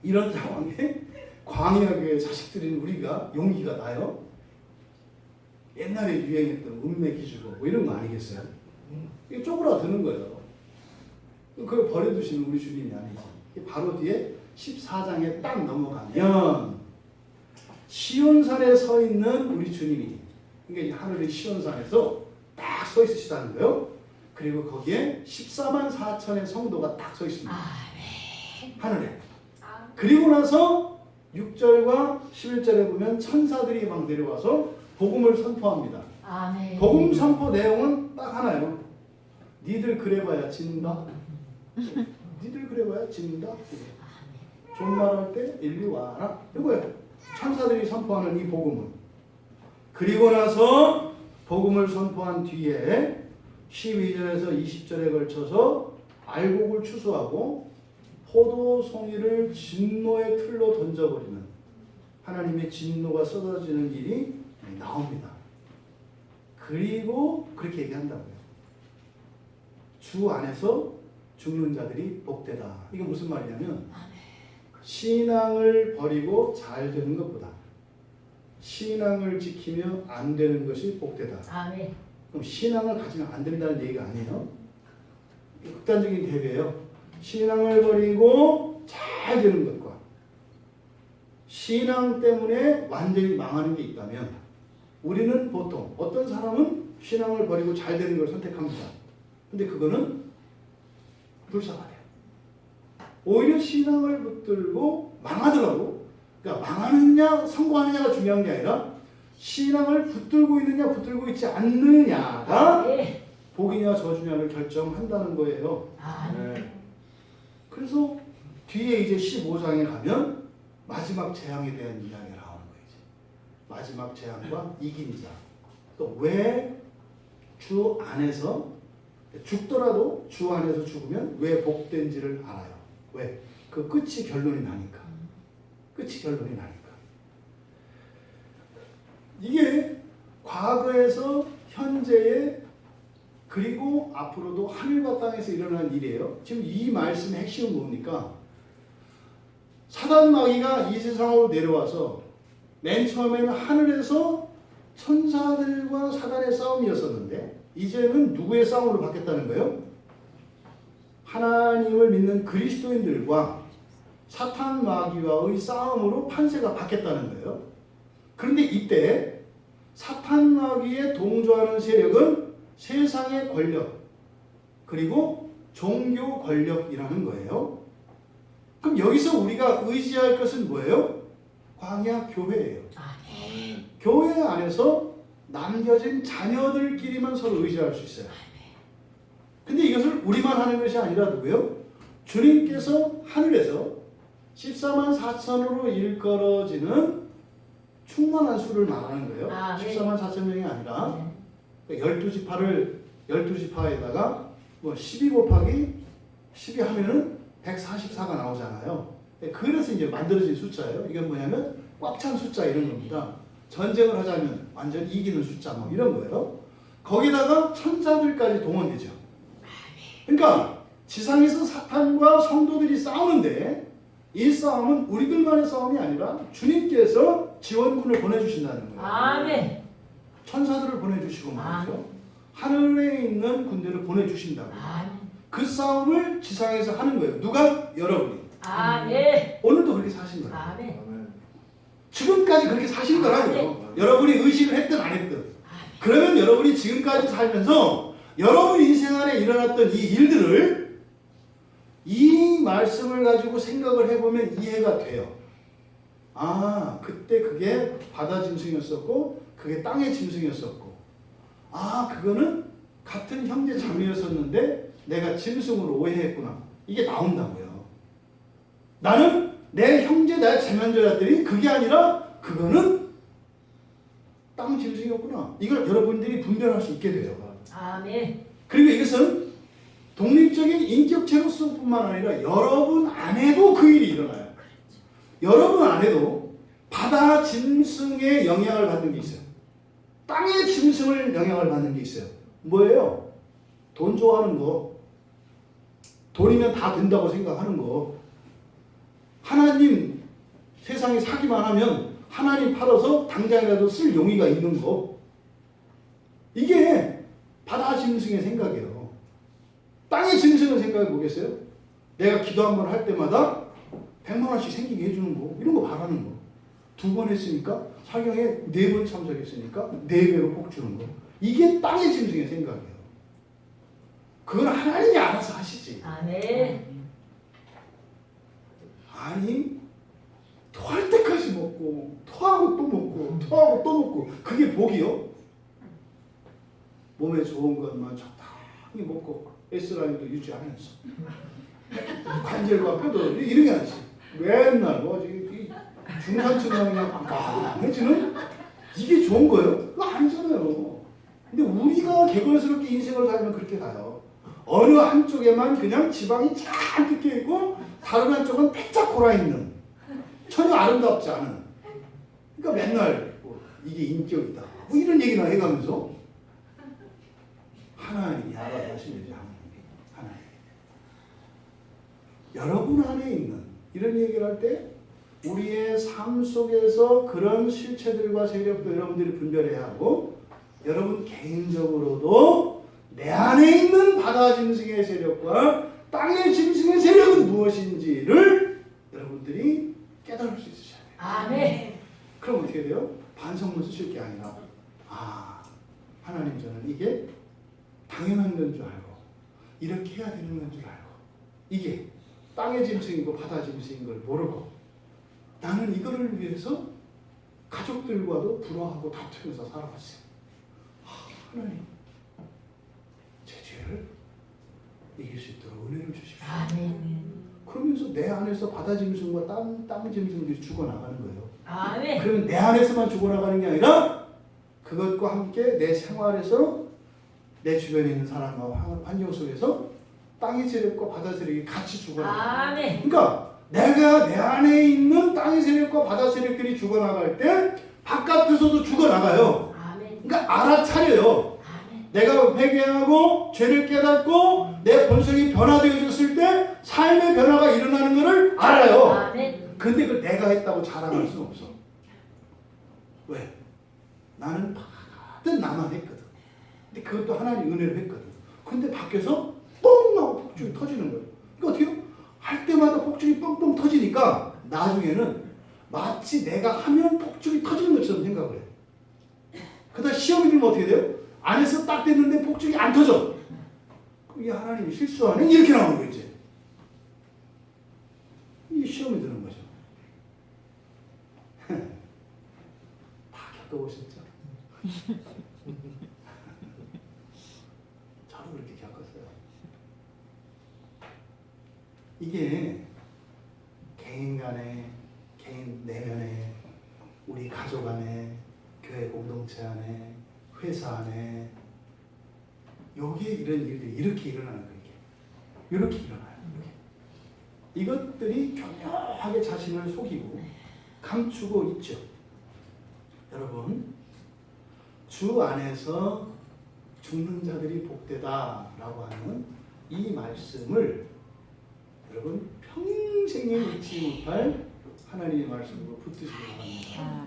이런 상황에 광야교회 자식들인 우리가 용기가 나요? 옛날에 유행했던 운매 기주고 뭐 이런 거 아니겠어요? 이게 쪼그라드는 거예요. 그걸 버려두시는 우리 주님이 아니지. 바로 뒤에 14장에 딱 넘어가면 시온산에 서 있는 우리 주님이, 그러니까 하늘의 시온산에서 서 있으시다는 거예요. 그리고 거기에 14만 4천의 성도가 딱 서 있습니다. 하늘에. 그리고 나서 6절과 11절에 보면 천사들이 막 내려와서 복음을 선포합니다. 아멘. 복음 선포 내용은 딱 하나예요. 니들 그래봐야 진다. 니들 그래봐야 진다. 존말할 때 일리 와라. 이거예요. 천사들이 선포하는 이 복음은. 그리고 나서 복음을 선포한 뒤에 12절에서 20절에 걸쳐서 알곡을 추수하고 포도송이를 진노의 틀로 던져버리는 하나님의 진노가 쏟아지는 일이 나옵니다. 그리고 그렇게 얘기한다고요. 주 안에서 죽는 자들이 복되다. 이게 무슨 말이냐면 신앙을 버리고 잘 되는 것보다 신앙을 지키며 안 되는 것이 복되다. 아멘. 그럼 신앙을 가지면 안 된다는 얘기가 아니에요. 극단적인 대비예요. 신앙을 버리고 잘 되는 것과 신앙 때문에 완전히 망하는 게 있다면 우리는 보통 어떤 사람은 신앙을 버리고 잘 되는 걸 선택합니다. 근데 그거는 불쌍하대요. 오히려 신앙을 붙들고 망하더라도 그러니까 망하느냐 성공하느냐가 중요한 게 아니라 신앙을 붙들고 있느냐 붙들고 있지 않느냐가 복이냐 저주냐를 결정한다는 거예요. 그래서 뒤에 이제 15장에 가면 마지막 재앙에 대한 이야기가 나오는 거예요. 마지막 재앙과 이긴 자. 또 왜 주 안에서 죽더라도 주 안에서 죽으면 왜 복된지를 알아요. 왜? 그 끝이 결론이 나니까. 끝이 결론이 나니까. 이게 과거에서 현재에 그리고 앞으로도 하늘과 땅에서 일어난 일이에요. 지금 이 말씀의 핵심은 뭡니까? 사단 마귀가 이 세상으로 내려와서 맨 처음에는 하늘에서 천사들과 사단의 싸움이었었는데 이제는 누구의 싸움으로 바뀌었다는 거예요? 하나님을 믿는 그리스도인들과 사탄 마귀와의 싸움으로 판세가 바뀌었다는 거예요. 그런데 이때 사탄 마귀에 동조하는 세력은 세상의 권력 그리고 종교 권력이라는 거예요. 그럼 여기서 우리가 의지할 것은 뭐예요? 광야 교회예요. 교회 안에서 남겨진 자녀들끼리만 서로 의지할 수 있어요. 근데 이것을 우리만 하는 것이 아니라 누구요? 주님께서 하늘에서 14만 4천으로 일컬어지는 충만한 수를 말하는 거예요. 14만 4천 명이 아니라 12지파에다가 뭐 12 곱하기 12 하면은 144가 나오잖아요. 그래서 이제 만들어진 숫자예요. 이게 뭐냐면 꽉 찬 숫자 이런 겁니다. 전쟁을 하자면 완전 이기는 숫자 뭐 이런 거예요. 거기다가 천사들까지 동원되죠. 그러니까 지상에서 사탄과 성도들이 싸우는데 이 싸움은 우리들만의 싸움이 아니라 주님께서 지원군을 보내주신다는 거예요. 아멘. 천사들을 보내주시고 말이죠. 하늘에 있는 군대를 보내주신다고. 그 싸움을 지상에서 하는 거예요. 누가? 여러분이. 아멘. 오늘도 그렇게 사신 거예요. 아멘. 지금까지 그렇게 사신 거라고요. 여러분이 의식을 했든 안 했든. 그러면 여러분이 지금까지 살면서 여러분 인생 안에 일어났던 이 일들을 이 말씀을 가지고 생각을 해보면 이해가 돼요. 아, 그때 그게 바다 짐승이었었고 그게 땅의 짐승이었었고 아, 그거는 같은 형제 자매였었는데 내가 짐승으로 오해했구나. 이게 나온다고요. 나는 내 형제, 내 자매들이 그게 아니라 그거는 땅 짐승이었구나. 이걸 여러분들이 분별할 수 있게 돼요. 아멘. 그리고 이것은 독립적인 인격체로서뿐만 아니라 여러분 안에도 그 일이 일어나요. 여러분 안에도 바다 짐승의 영향을 받는 게 있어요. 땅의 짐승을 영향을 받는 게 있어요. 뭐예요? 돈 좋아하는 거. 돈이면 다 된다고 생각하는 거. 하나님 세상에 사기만 하면 하나님 팔아서 당장이라도 쓸 용의가 있는 거. 이게 바다 짐승의 생각이에요. 땅의 짐승은 생각해 보겠어요? 내가 기도 한 번 할 때마다 100만 원씩 생기게 해주는 거. 이런 거 바라는 거. 2번 했으니까 사경에 4번 참석했으니까 4배로 꼭 주는 거. 이게 땅의 짐승의 생각이에요. 그건 하나님이 알아서 하시지. 아멘. 아니 토할 때까지 먹고 토하고 또 먹고 토하고 또 먹고 그게 복이요? 몸에 좋은 것만 적당히 먹고 S라인도 유지하면서 관절과 뼈도 이런 게 아니지. 맨날 뭐지 중간쯤에 그냥 깜깜해지는 이게 좋은 거예요? 그거 아니잖아요. 근데 우리가 개걸스럽게 인생을 살면 그렇게 가요. 어느 한쪽에만 그냥 지방이 잔뜩 껴있고 다른 한쪽은 빼짝 골아있는 전혀 아름답지 않은 그러니까 맨날 뭐 이게 인격이다 뭐 이런 얘기나 해가면서 하나님이 알아서 하시는 거죠. 하나님. 여러분 안에 있는 이런 얘기를 할 때 우리의 삶 속에서 그런 실체들과 세력도 여러분들이 분별해야 하고 여러분 개인적으로도 내 안에 있는 바다 짐승의 세력과 땅의 짐승의 세력은 무엇인지를 여러분들이 깨달을 수 있으셔야 돼요. 아멘. 그럼 어떻게 돼요? 반성문 쓰실 게 아니라 하나님 저는 이게 당연한 건 줄 알고 이렇게 해야 되는 건 줄 알고 이게 땅의 짐승이고 바다 짐승인 걸 모르고 나는 이거를 위해서 가족들과도 불화하고 다투면서 살아왔어요. 하나님 제 죄를 이길 수 있도록 은혜를 주십시오. 아멘. 그러면서 내 안에서 바다 짐승과 땅 짐승들이 죽어나가는 거예요. 아멘. 그러면 내 안에서만 죽어나가는 게 아니라 그것과 함께 내 생활에서 내 주변에 있는 사람과 환경 속에서 땅의 세력과 바다 세력이 같이 죽어나가요. 아멘. 그러니까 내가 내 안에 있는 땅의 세력과 바다 세력들이 죽어나갈 때 바깥에서도 죽어나가요. 아멘. 그러니까 알아차려요. 아멘. 내가 회개하고 죄를 깨닫고 내 본성이 변화되어졌을 때 삶의 변화가 일어나는 것을 알아요. 아멘. 근데 그걸 내가 했다고 자랑할 수는 없어. 왜? 나는 다들 나만 했거든. 근데 그것도 하나님 은혜를 했거든. 근데 밖에서 뻥 하고 폭죽이 터지는 거예요. 그러니까 어떻게 해요? 할 때마다 폭죽이 뻥뻥 터지니까 나중에는 마치 내가 하면 폭죽이 터지는 것처럼 생각을 해요. 그러다 시험이 들면 어떻게 돼요? 안에서 딱 됐는데 폭죽이 안 터져. 그럼 이 하나님이 실수하네? 이렇게 나오는 거예요, 이제. 이게 시험이 드는 거죠. 다 겪어보셨죠? 저도 그렇게 겪었어요. 이게 개인 간에, 개인 내면에, 우리 가족 안에, 교회 공동체 안에, 회사 안에, 요게 이런 일들이 이렇게 일어나는 거예요. 이렇게 일어나요. 이것들이 교묘하게 자신을 속이고 감추고 있죠. 여러분, 주 안에서 죽는 자들이 복되다라고 하는 이 말씀을 여러분 평생에 잊지 못할 하나님의 말씀으로 붙드시기 바랍니다.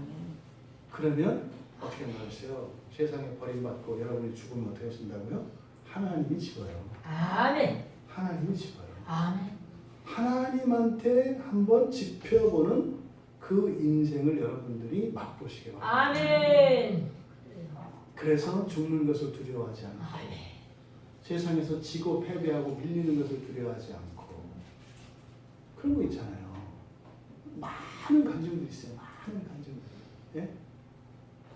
그러면 어떻게 말하세요? 세상에 버림받고 여러분이 죽으면 어떻게 하신다고요? 하나님이 집어요. 아멘. 하나님이 집어요. 아멘. 하나님한테 한번 짚혀보는 그 인생을 여러분들이 맛보시기 바랍니다. 아멘. 그래서 죽는 것을 두려워하지 않고 아멘. 세상에서 지고 패배하고 밀리는 것을 두려워하지 않고 그런 거 있잖아요. 많은 간증들이 있어요. 많은 간증들. 예?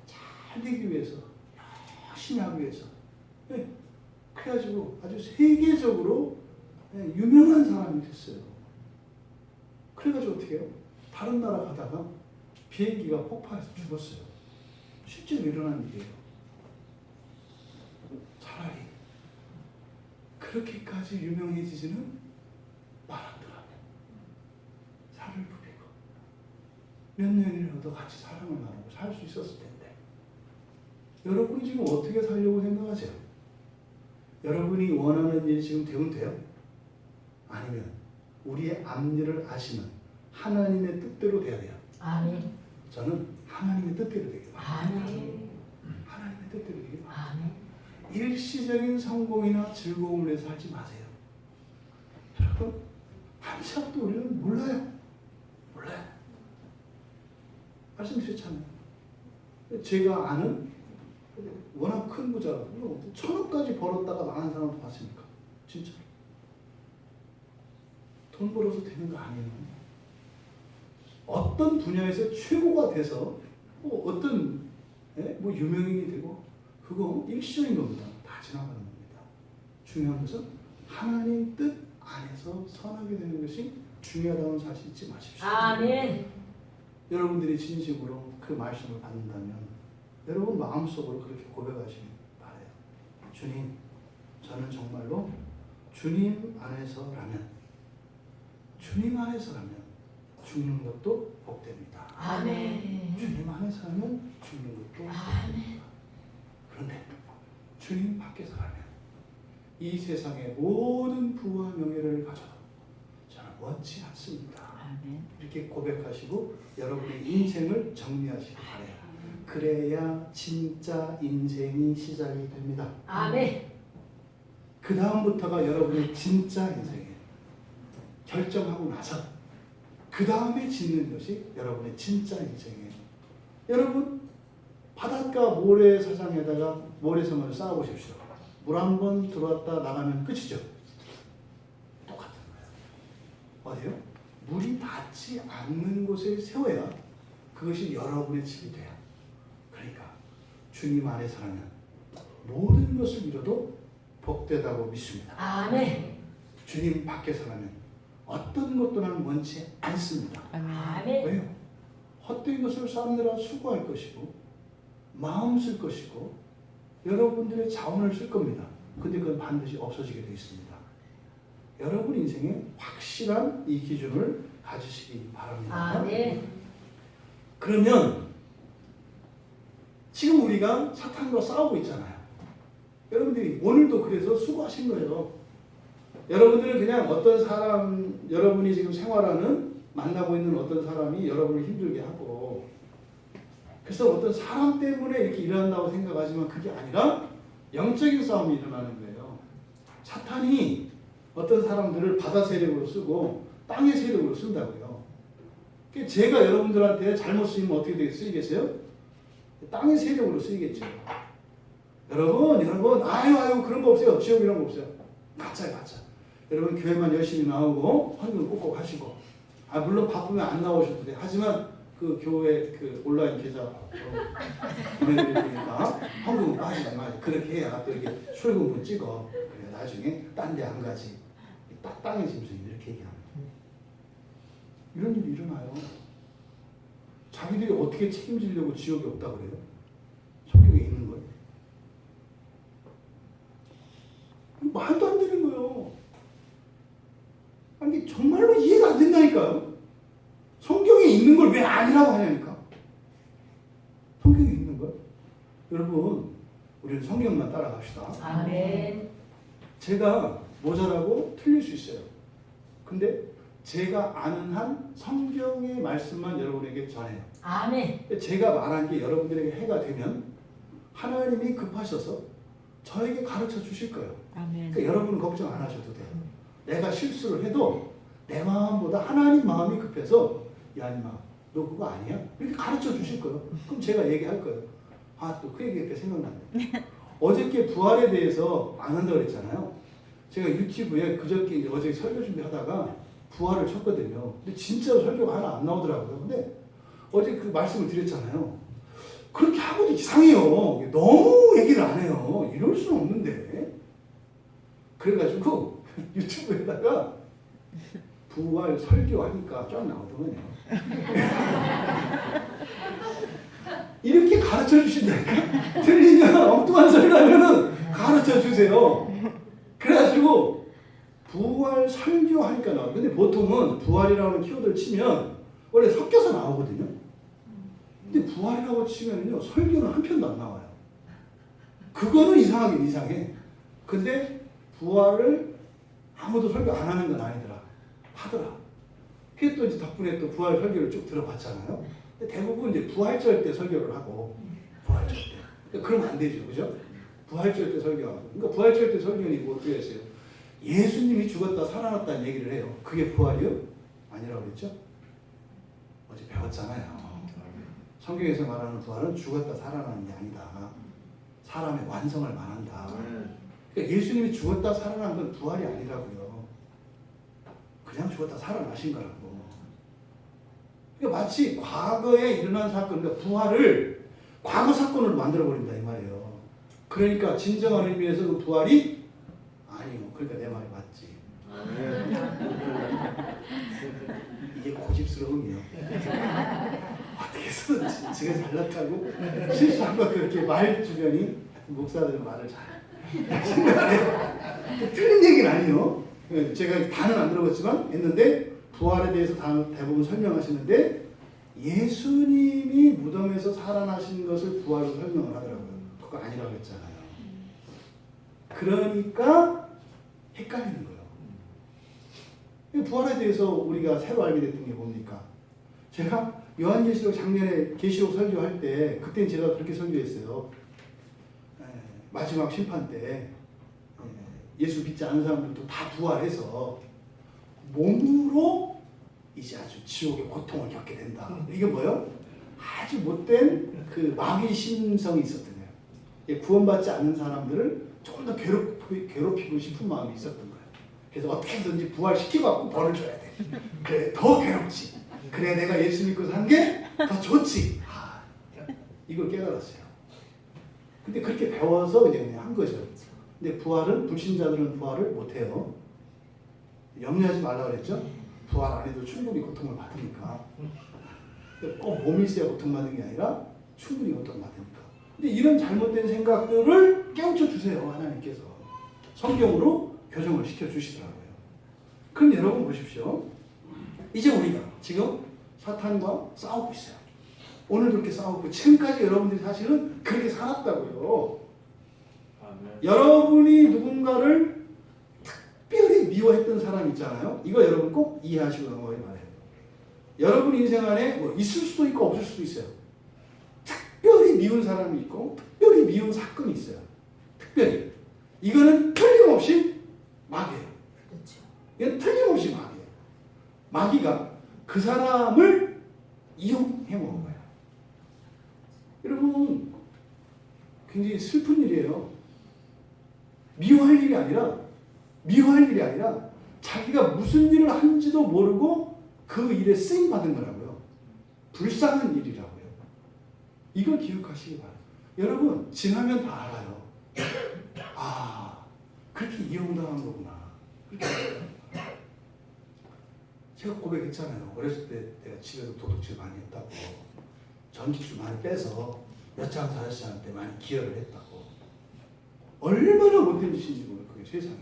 잘 되기 위해서 열심히 하기 위해서 예? 그래가지고 아주 세계적으로 유명한 사람이 됐어요. 그래가지고 어떻게 해요? 다른 나라 가다가 비행기가 폭파해서 죽었어요. 실제로 일어난 일이에요. 차라리 그렇게까지 유명해지지는 말았더라면 살을 부리고 몇 년이라도 같이 사랑을 나누고 살 수 있었을 텐데 여러분이 지금 어떻게 살려고 생각하세요? 여러분이 원하는 일이 지금 되면 돼요? 아니면 우리의 앞일을 아시는 하나님의 뜻대로 돼야 돼요. 아멘. 저는 하나님의 뜻대로 되길 바랍니다. 아멘. 하나님의 뜻대로 되길 바랍니다. 아멘. 일시적인 성공이나 즐거움을 위해서 살지 마세요. 여러분, 한시도 우리는 몰라요. 몰라요. 말씀드렸잖아요. 제가 아는 워낙 큰 부자, 1,000억까지 벌었다가 망한 사람 봤습니까? 진짜. 돈 벌어서 되는 거 아니에요. 어떤 분야에서 최고가 돼서 뭐 어떤 뭐 유명인이 되고 그거 일시적인 겁니다. 다 지나가는 겁니다. 중요한 것은 하나님 뜻 안에서 선하게 되는 것이 중요하다는 사실 잊지 마십시오. 아멘. 여러분들이 진심으로 그 말씀을 받는다면 여러분 마음속으로 그렇게 고백하시기 바라요. 주님, 저는 정말로 주님 안에서라면 죽는 것도 복됩니다. 아멘. 주님 안에서라면 죽는 것도 복됩니다. 그런데 주님 밖에서라면 이 세상의 모든 부와 명예를 가져도 저는 원치 않습니다. 아멘. 이렇게 고백하시고 여러분의 인생을 정리하시기 바래요. 그래야 진짜 인생이 시작이 됩니다. 아멘. 그 다음부터가 여러분의 진짜 인생이에요. 결정하고 나서 그 다음에 짓는 것이 여러분의 진짜 인생이에요. 여러분 바닷가 모래사장에다가 모래성을 쌓아보십시오. 물 한 번 들어왔다 나가면 끝이죠. 똑같은 거예요. 어디요? 물이 닿지 않는 곳에 세워야 그것이 여러분의 집이 돼요. 그러니까 주님 안에서라면 모든 것을 이뤄도 복되다고 믿습니다. 아멘. 주님 밖에서라면 어떤 것도 나는 원치 않습니다. 아멘. 왜요? 헛된 것을 쌓느라 수고할 것이고 마음 쓸 것이고 여러분들의 자원을 쓸 겁니다. 근데 그건 반드시 없어지게 되어 있습니다. 여러분 인생에 확실한 이 기준을 가지시기 바랍니다. 아멘. 그러면 지금 우리가 사탄과 싸우고 있잖아요. 여러분들이 오늘도 그래서 수고하신 거예요. 여러분들은 그냥 어떤 사람, 여러분이 지금 생활하는 만나고 있는 어떤 사람이 여러분을 힘들게 하고 그래서 어떤 사람 때문에 이렇게 일어난다고 생각하지만 그게 아니라 영적인 싸움이 일어나는 거예요. 사탄이 어떤 사람들을 바다 세력으로 쓰고 땅의 세력으로 쓴다고요. 제가 여러분들한테 잘못 쓰이면 어떻게 쓰이겠어요? 땅의 세력으로 쓰이겠죠. 여러분 아유 그런 거 없어요. 지옥 이런 거 없어요. 가짜예요, 가짜. 여러분 교회만 열심히 나오고 헌금 꼭꼭 하시고 물론 바쁘면 안 나오셔도 돼. 하지만 그 교회 그 온라인 계좌 보내드릴 테니까 헌금 빠지지 마요. 그렇게 해야 또 이렇게 출금분 찍어. 그래 나중에 딴 데 안 가지. 땅의 짐승이 이렇게 얘기합니다. 이런 일이 일어나요. 자기들이 어떻게 책임지려고 지옥이 없다고 그래요? 성경에 있는 거예요. 말도 안 되는 거예요. 아니 정말로 이해가 안 된다니까요. 성경에 있는 걸 왜 아니라고 하냐니까. 성경에 있는 걸. 여러분 우리는 성경만 따라갑시다. 아멘. 제가 모자라고 틀릴 수 있어요. 근데 제가 아는 한 성경의 말씀만 여러분에게 전해요. 아멘. 제가 말한 게 여러분들에게 해가 되면 하나님이 급하셔서 저에게 가르쳐 주실 거예요. 아멘. 그러니까 여러분은 걱정 안 하셔도 돼요. 내가 실수를 해도 내 마음보다 하나님 마음이 급해서 야 임마 너 그거 아니야? 이렇게 가르쳐 주실 거예요. 그럼 제가 얘기할 거예요. 또 그 얘기가 생각나네. 어저께 부활에 대해서 안 한다고 그랬잖아요. 제가 유튜브에 그저께 어제 설교 준비하다가 부활을 쳤거든요. 근데 진짜로 설교가 하나 안 나오더라고요. 근데 어제 그 말씀을 드렸잖아요. 그렇게 하고도 이상해요. 너무 얘기를 안 해요. 이럴 수는 없는데. 그래가지고 유튜브에다가 부활 설교하니까 쫙 나오더군요. 이렇게 가르쳐 주신다니까. 틀리면 엉뚱한 소리를 하면은 가르쳐 주세요. 그래가지고 부활 설교하니까 나와요. 근데 보통은 부활이라는 키워드를 치면 원래 섞여서 나오거든요. 근데 부활이라고 치면요 설교는 한 편도 안 나와요. 그거는 이상하긴 이상해. 근데 부활을 아무도 설교 안 하는 건 아니더라. 하더라. 그게 또 이제 덕분에 또 부활 설교를 쭉 들어봤잖아요. 근데 대부분 이제 부활절 때 설교를 하고 부활절 때. 그러니까 그러면 안 되죠, 그죠? 부활절 때 설교하고. 그러니까 부활절 때 설교는 뭐 어떻게 했어요? 예수님이 죽었다 살아났다는 얘기를 해요. 그게 부활이요? 아니라고 그랬죠? 어제 배웠잖아요. 성경에서 말하는 부활은 죽었다 살아나는 게 아니다. 사람의 완성을 말한다. 그러니까 예수님이 죽었다 살아난 건 부활이 아니라고요. 그냥 죽었다 살아나신 거라고. 그러니까 마치 과거에 일어난 사건, 그러니까 부활을 과거 사건으로 만들어버린다 이 말이에요. 그러니까 진정한 의미에서 그 부활이 아니요. 그러니까 내 말이 맞지. 이게 고집스러움이에요. 어떻게 해서든 지가 잘났다고 실수한 것도 이렇게 말 주변이 목사들은 말을 잘 생각해요. 틀린 얘기는 아니에요. 제가 다는 안 들어봤지만 했는데 부활에 대해서 대부분 설명하시는데 예수님이 무덤에서 살아나신 것을 부활로 설명을 하더라고요. 그거 아니라고 했잖아요. 그러니까 헷갈리는 거예요. 부활에 대해서 우리가 새로 알게 됐던 게 뭡니까? 제가 요한계시록 작년에 계시록 설교할 때 그때 제가 그렇게 설교했어요. 마지막 심판 때 예수 믿지 않는 사람들도 다 부활해서 몸으로 이제 아주 지옥의 고통을 겪게 된다. 이게 뭐예요? 아주 못된 그 마귀 심성이 있었던 거예요. 구원받지 않는 사람들을 조금 더 괴롭히고 싶은 마음이 있었던 거예요. 그래서 어떻게든지 부활시키고 갖고 벌을 줘야 돼. 그래 더 괴롭지. 그래 내가 예수 믿고 산 게 더 좋지. 이걸 깨달았어요. 근데 그렇게 배워서 이제 그냥 한 거죠. 근데 부활은 불신자들은 부활을 못해요. 염려하지 말라 그랬죠. 부활 안 해도 충분히 고통을 받으니까. 꼭 몸이 있어야 고통받는 게 아니라 충분히 고통받으니까. 근데 이런 잘못된 생각들을 깨우쳐 주세요. 하나님께서. 성경으로 교정을 시켜주시더라고요. 그럼 여러분 보십시오. 이제 우리가 지금 사탄과 싸우고 있어요. 오늘도 그렇게 싸우고 지금까지 여러분들이 사실은 그렇게 살았다고요. 아멘. 여러분이 누군가를 특별히 미워했던 사람 있잖아요. 이거 여러분 꼭 이해하시고 넘어가기 바라요. 여러분 인생 안에 뭐 있을 수도 있고 없을 수도 있어요. 특별히 미운 사람이 있고 특별히 미운 사건이 있어요. 특별히. 이거는 틀림없이 마귀예요. 그렇죠. 이건 틀림없이 마귀예요. 마귀가 그 사람을 이용해 먹은 거예요. 여러분 굉장히 슬픈 일이에요. 미워할 일이 아니라 자기가 무슨 일을 한지도 모르고 그 일에 쓰임 받은 거라고요. 불쌍한 일이라고요. 이걸 기억하시기 바라요. 여러분 지나면 다 알아요. 아 그렇게 이용당한 거구나. 제가 고백했잖아요. 어렸을 때 내가 집에서 도둑질 많이 했다고. 전기줄 많이 빼서 엿장 사장한테 많이 기여를 했다고. 얼마나 못된 짓인지 몰라요. 그게 세상에.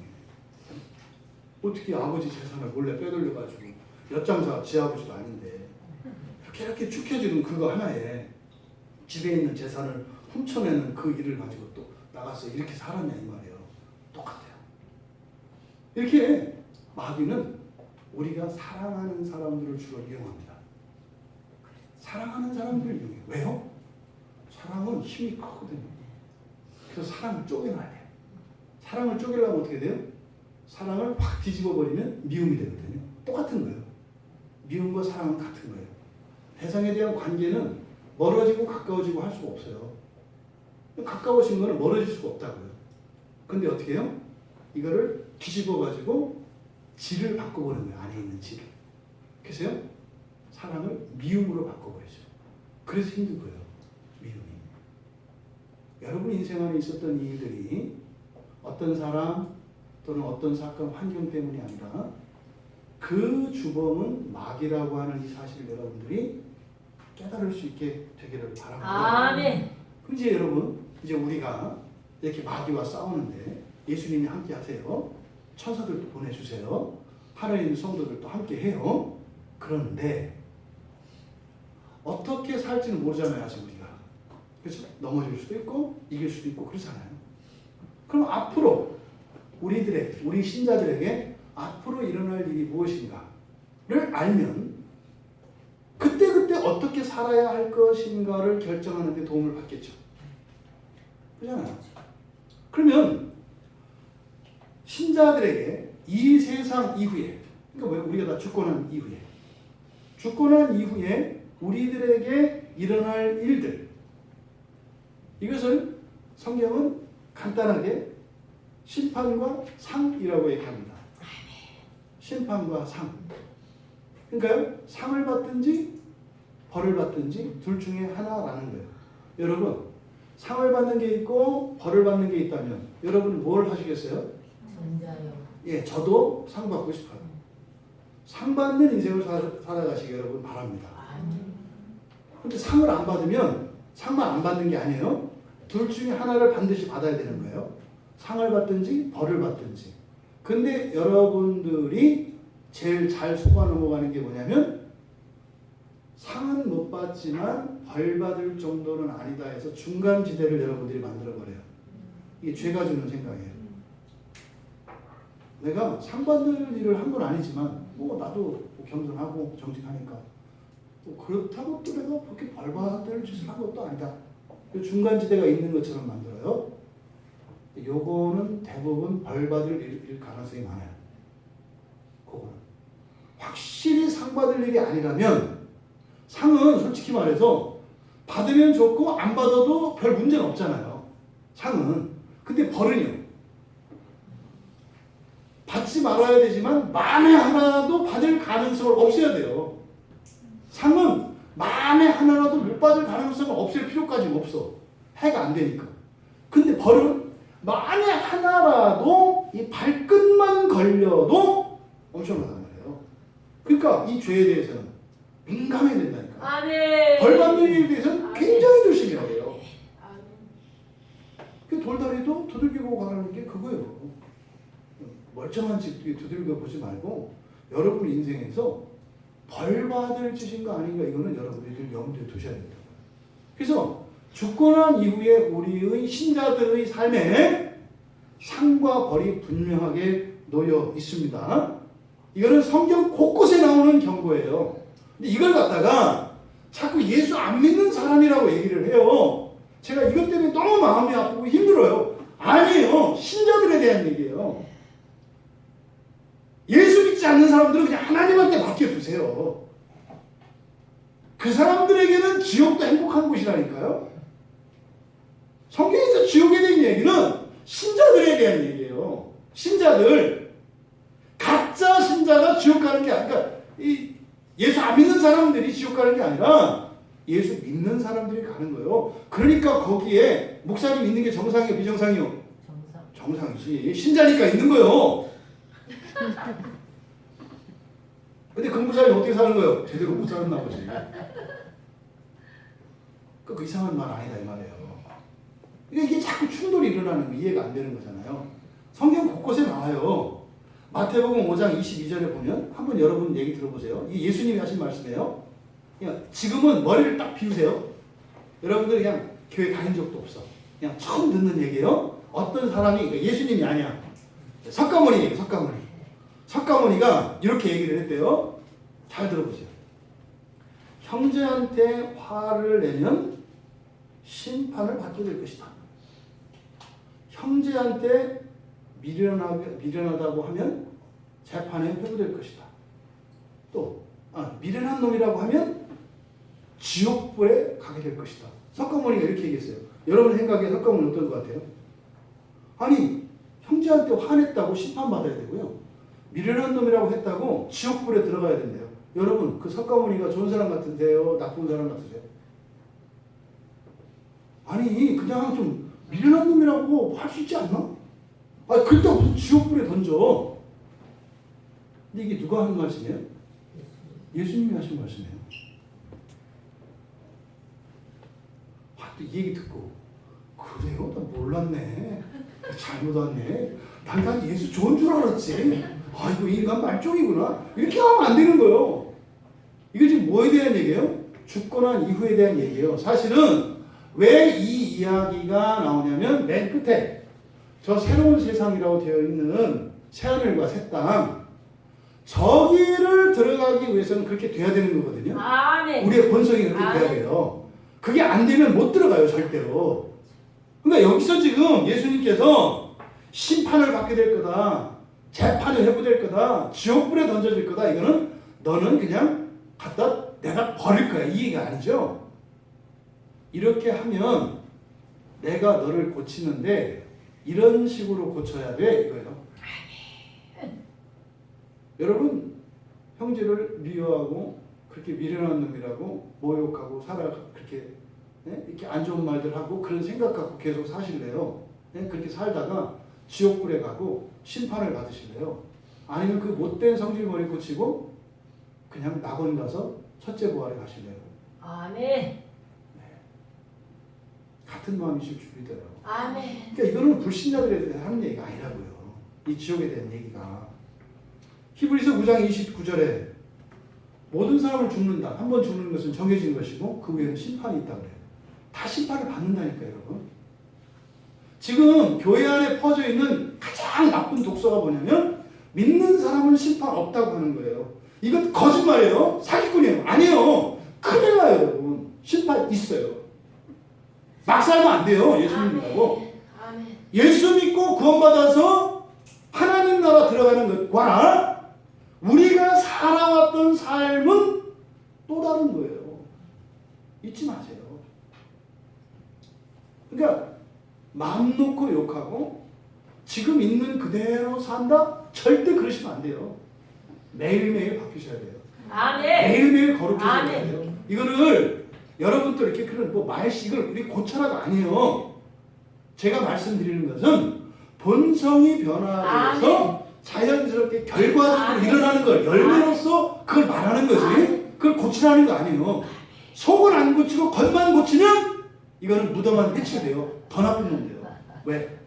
어떻게 아버지 재산을 몰래 빼돌려가지고 엿장사 지 아버지도 아닌데 이렇게 축해주는 그거 하나에 집에 있는 재산을 훔쳐내는 그 일을 가지고 또 나가서 이렇게 살았냐 이 말이에요. 똑같아요. 이렇게 마귀는 우리가 사랑하는 사람들을 주로 이용합니다. 사랑하는 사람들을 이용해요. 왜요? 사랑은 힘이 크거든요. 그래서 사랑을 쪼개놔야 돼요. 사랑을 쪼개려면 어떻게 돼요? 사랑을 확 뒤집어버리면 미움이 되거든요. 똑같은 거예요. 미움과 사랑은 같은 거예요. 대상에 대한 관계는 멀어지고 가까워지고 할 수가 없어요. 가까워진 거는 멀어질 수가 없다고요. 근데 어떻게 해요? 이거를 뒤집어가지고 질을 바꿔보는 거예요. 안에 있는 질을. 그래서요, 사랑을 미움으로 바꿔버리죠. 그래서 힘든 거예요. 미움이. 여러분 인생 안에 있었던 일들이 어떤 사람 또는 어떤 사건, 환경 때문이 아니라 그 주범은 마귀라고 하는 이 사실을 여러분들이 깨달을 수 있게 되기를 바랍니다. 아멘. 이제 여러분, 이제 우리가 이렇게 마귀와 싸우는데 예수님이 함께 하세요. 천사들도 보내주세요. 하늘에 있는 성도들도 함께 해요. 그런데 어떻게 살지는 모르잖아요. 아직 우리가. 그렇죠? 넘어질 수도 있고 이길 수도 있고 그렇잖아요. 그럼 앞으로 우리 신자들에게 앞으로 일어날 일이 무엇인가를 알면 그때그때 어떻게 살아야 할 것인가를 결정하는 데 도움을 받겠죠. 그렇잖아요. 그러면 신자들에게 이 세상 이후에, 그러니까 왜 우리가 다 죽고 난 이후에 우리들에게 일어날 일들, 이것을 성경은 간단하게 심판과 상이라고 얘기합니다. 심판과 상. 그러니까 상을 받든지 벌을 받든지 둘 중에 하나라는 거예요. 여러분, 상을 받는 게 있고 벌을 받는 게 있다면 여러분 뭘 하시겠어요? 전자요. 예, 저도 상 받고 싶어요. 상 받는 인생을 살아가시기 여러분 바랍니다. 근데 상을 안 받으면 상만 안 받는 게 아니에요. 둘 중에 하나를 반드시 받아야 되는 거예요. 상을 받든지 벌을 받든지. 근데 여러분들이 제일 잘 속아 넘어가는 게 뭐냐면 상은 못 받지만 벌 받을 정도는 아니다 해서 중간지대를 여러분들이 만들어버려요. 이게 죄가 주는 생각이에요. 내가 상 받는 일을 한 건 아니지만 뭐 나도 겸손하고 정직하니까 뭐 그렇다고 또 내가 그렇게 벌 받을 짓을 한 것도 아니다. 중간지대가 있는 것처럼 만들어요. 요거는 대부분 벌 받을 일 가능성이 많아요. 그거는 확실히 상 받을 일이 아니라면 상은 솔직히 말해서 받으면 좋고 안 받아도 별 문제는 없잖아요. 상은. 근데 벌은요. 받지 말아야 되지만 만에 하나도 받을 가능성을 없애야 돼요. 상은 만에 하나라도 못 받을 가능성을 없앨 필요까지 없어. 해가 안 되니까. 근데 벌은 만에 하나라도 이 발끝만 걸려도 엄청나단 말이에요. 그러니까 이 죄에 대해서는 민감해야 된다니까. 아멘. 벌 받는 일에 대해서는 굉장히 조심해야 돼요. 그 돌다리도 두들기고 가라는 게 그거예요. 멀쩡한 집 두들겨 보지 말고 여러분 인생에서 벌 받을 짓인가 아닌가 이거는 여러분들이 염두에 두셔야 됩니다. 그래서 죽고 난 이후에 우리의 신자들의 삶에 상과 벌이 분명하게 놓여 있습니다. 이거는 성경 곳곳에 나오는 경고예요. 근데 이걸 갖다가 자꾸 예수 안 믿는 사람이라고 얘기를 해요. 제가 이것 때문에 너무 마음이 아프고 힘들어요. 아니에요. 신자들에 대한 얘기예요. 예수 믿지 않는 사람들은 그냥 하나님한테 맡겨두세요. 그 사람들에게는 지옥도 행복한 곳이라니까요. 성경에서 지옥에 대한 얘기는 신자들에 대한 얘기예요. 신자들. 가짜 신자가 지옥 가는 게 아니라 예수 안 믿는 사람들이 지옥 가는 게 아니라 예수 믿는 사람들이 가는 거예요. 그러니까 거기에 목사님 있는 게 정상이요, 비정상이요? 정상이지. 신자니까 있는 거예요. 근데 그 목사님 어떻게 사는 거예요? 제대로 못 살았나 보지. 그 이상한 말 아니다 이 말이에요. 이게 자꾸 충돌이 일어나는 거 이해가 안 되는 거잖아요. 성경 곳곳에 나와요. 마태복음 5장 22절에 보면 한번 여러분 얘기 들어보세요. 이 예수님이 하신 말씀이에요. 그냥 지금은 머리를 딱 비우세요. 여러분들 그냥 교회 다닌 적도 없어. 그냥 처음 듣는 얘기예요. 어떤 사람이 그러니까 예수님이 아니야. 석가모니예요. 석가모니가 이렇게 얘기를 했대요. 잘 들어보세요. 형제한테 화를 내면 심판을 받게 될 것이다. 형제한테 미련하다고 하면 재판에 회부될 것이다. 또 미련한 놈이라고 하면 지옥불에 가게 될 것이다. 석가모니가 이렇게 얘기했어요. 여러분 생각에 석가모니 어떤 것 같아요? 아니 형제한테 화냈다고 심판받아야 되고요. 미련한 놈이라고 했다고 지옥불에 들어가야 된대요. 여러분 그 석가모니가 좋은 사람 같으세요? 나쁜 사람 같으세요? 아니 그냥 좀 미련한 놈이라고 할 수 있지 않나? 그때 무슨 지옥불에 던져. 근데 이게 누가 하는 말씀이에요? 예수님이 하신 말씀이에요. 또 이 얘기 듣고 그래요? 나 몰랐네. 잘못 왔네. 난 예수 좋은 줄 알았지. 이거 인간 말종이구나. 이렇게 하면 안 되는 거예요. 이게 지금 뭐에 대한 얘기예요? 죽고 난 이후에 대한 얘기예요. 사실은 왜 이 이야기가 나오냐면 맨 끝에 저 새로운 세상이라고 되어 있는 새하늘과 새 땅 저기를 들어가기 위해서는 그렇게 돼야 되는 거거든요. 아멘. 우리의 본성이 그렇게 돼야 돼요. 그게 안 되면 못 들어가요, 절대로. 그러니까 여기서 지금 예수님께서 심판을 받게 될 거다. 재판을 회부될 거다. 지옥불에 던져질 거다. 이거는 너는 그냥 갖다 내가 버릴 거야. 이 얘기가 아니죠. 이렇게 하면 내가 너를 고치는데 이런 식으로 고쳐야 돼 이거예요. 여러분 형제를 미워하고 그렇게 미련한 놈이라고 모욕하고 그렇게 이렇게 안 좋은 말들 하고 그런 생각 갖고 계속 사실래요? 그렇게 살다가 지옥불에 가고 심판을 받으실래요? 아니면 그 못된 성질머리 고치고 그냥 낙원 가서 첫째 부활에 가실래요? 아멘. 같은 마음이실 줄이더라고. 아멘. 그러니까 이거는 불신자들에 대해 하는 얘기가 아니라고요. 이 지옥에 대한 얘기가. 히브리서 9장 29절에 모든 사람을 죽는다. 한 번 죽는 것은 정해진 것이고 그 후에는 심판이 있다 그래요. 다 심판을 받는다니까요, 여러분. 지금 교회 안에 퍼져 있는 가장 나쁜 독서가 뭐냐면 믿는 사람은 심판 없다고 하는 거예요. 이건 거짓말이에요. 사기꾼이에요. 아니에요. 큰일 나요, 여러분. 심판 있어요. 막 살면 안 돼요. 예수 믿는다고. 아멘. 예수 믿고 구원받아서 하나님 나라 들어가는 것과 우리가 살아왔던 삶은 또 다른 거예요. 잊지 마세요. 그러니까 마음 놓고 욕하고 지금 있는 그대로 산다? 절대 그러시면 안 돼요. 매일매일 바뀌셔야 돼요. 아멘. 매일매일 거룩해져야 아멘. 돼요. 이거를 여러분도 이렇게 그런 뭐 말식을 우리 고쳐라가 아니에요. 제가 말씀드리는 것은 본성이 변화해서 자연스럽게 결과적으로 일어나는 걸 열매로서 그걸 말하는 거지. 그걸 고치라는 거 아니에요. 속을 안 고치고 겉만 고치면 이거는 무덤만 해치돼요. 더 나쁜 놈 돼요. 왜?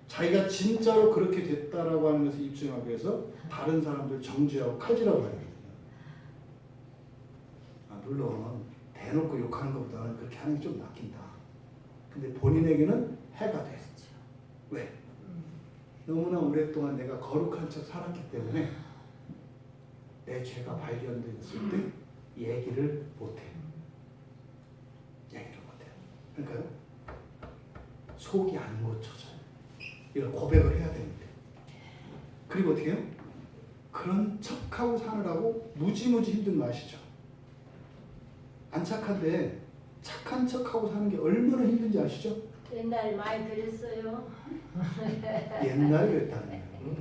자기가 진짜로 그렇게 됐다라고 하는 것을 입증하기 위해서 다른 사람들 정죄하고 칼질하고 하거든요. 물론 대놓고 욕하는 것보다는 그렇게 하는 게 좀 낫긴다. 근데 본인에게는 해가 돼. 왜? 너무나 오랫동안 내가 거룩한 척 살았기 때문에 내 죄가 발견됐을 때 얘기를 못해. 얘기를 못해요. 그러니까요. 속이 안 고쳐져요. 이걸 고백을 해야 되는데. 그리고 어떻게 해요? 그런 척하고 사느라고 무지무지 힘든 거 아시죠? 안 착한데 착한 척하고 사는 게 얼마나 힘든지 아시죠? 옛날 많이 들었어요. 옛날에 그랬다는 거예요.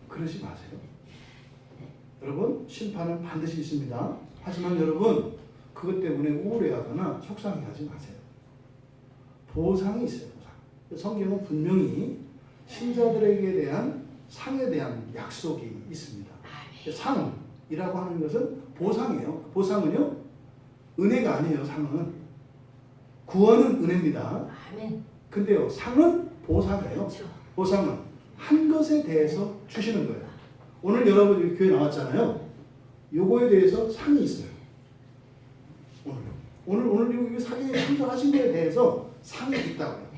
그러지 마세요. 여러분 심판은 반드시 있습니다. 하지만 여러분 그것 때문에 우울해하거나 속상해하지 마세요. 보상이 있어요. 보상. 성경은 분명히 신자들에게 대한 상에 대한 약속이 있습니다. 상이라고 하는 것은 보상이에요. 보상은요 은혜가 아니에요. 상은 구원은 은혜입니다. 아멘. 근데요 상은 보상이에요. 그렇죠. 보상은 한 것에 대해서 주시는 거예요. 오늘 여러분이 교회 나왔잖아요. 요거에 대해서 상이 있어요. 오늘 이 사경에 참석하신 거에 대해서 상이 있다고요.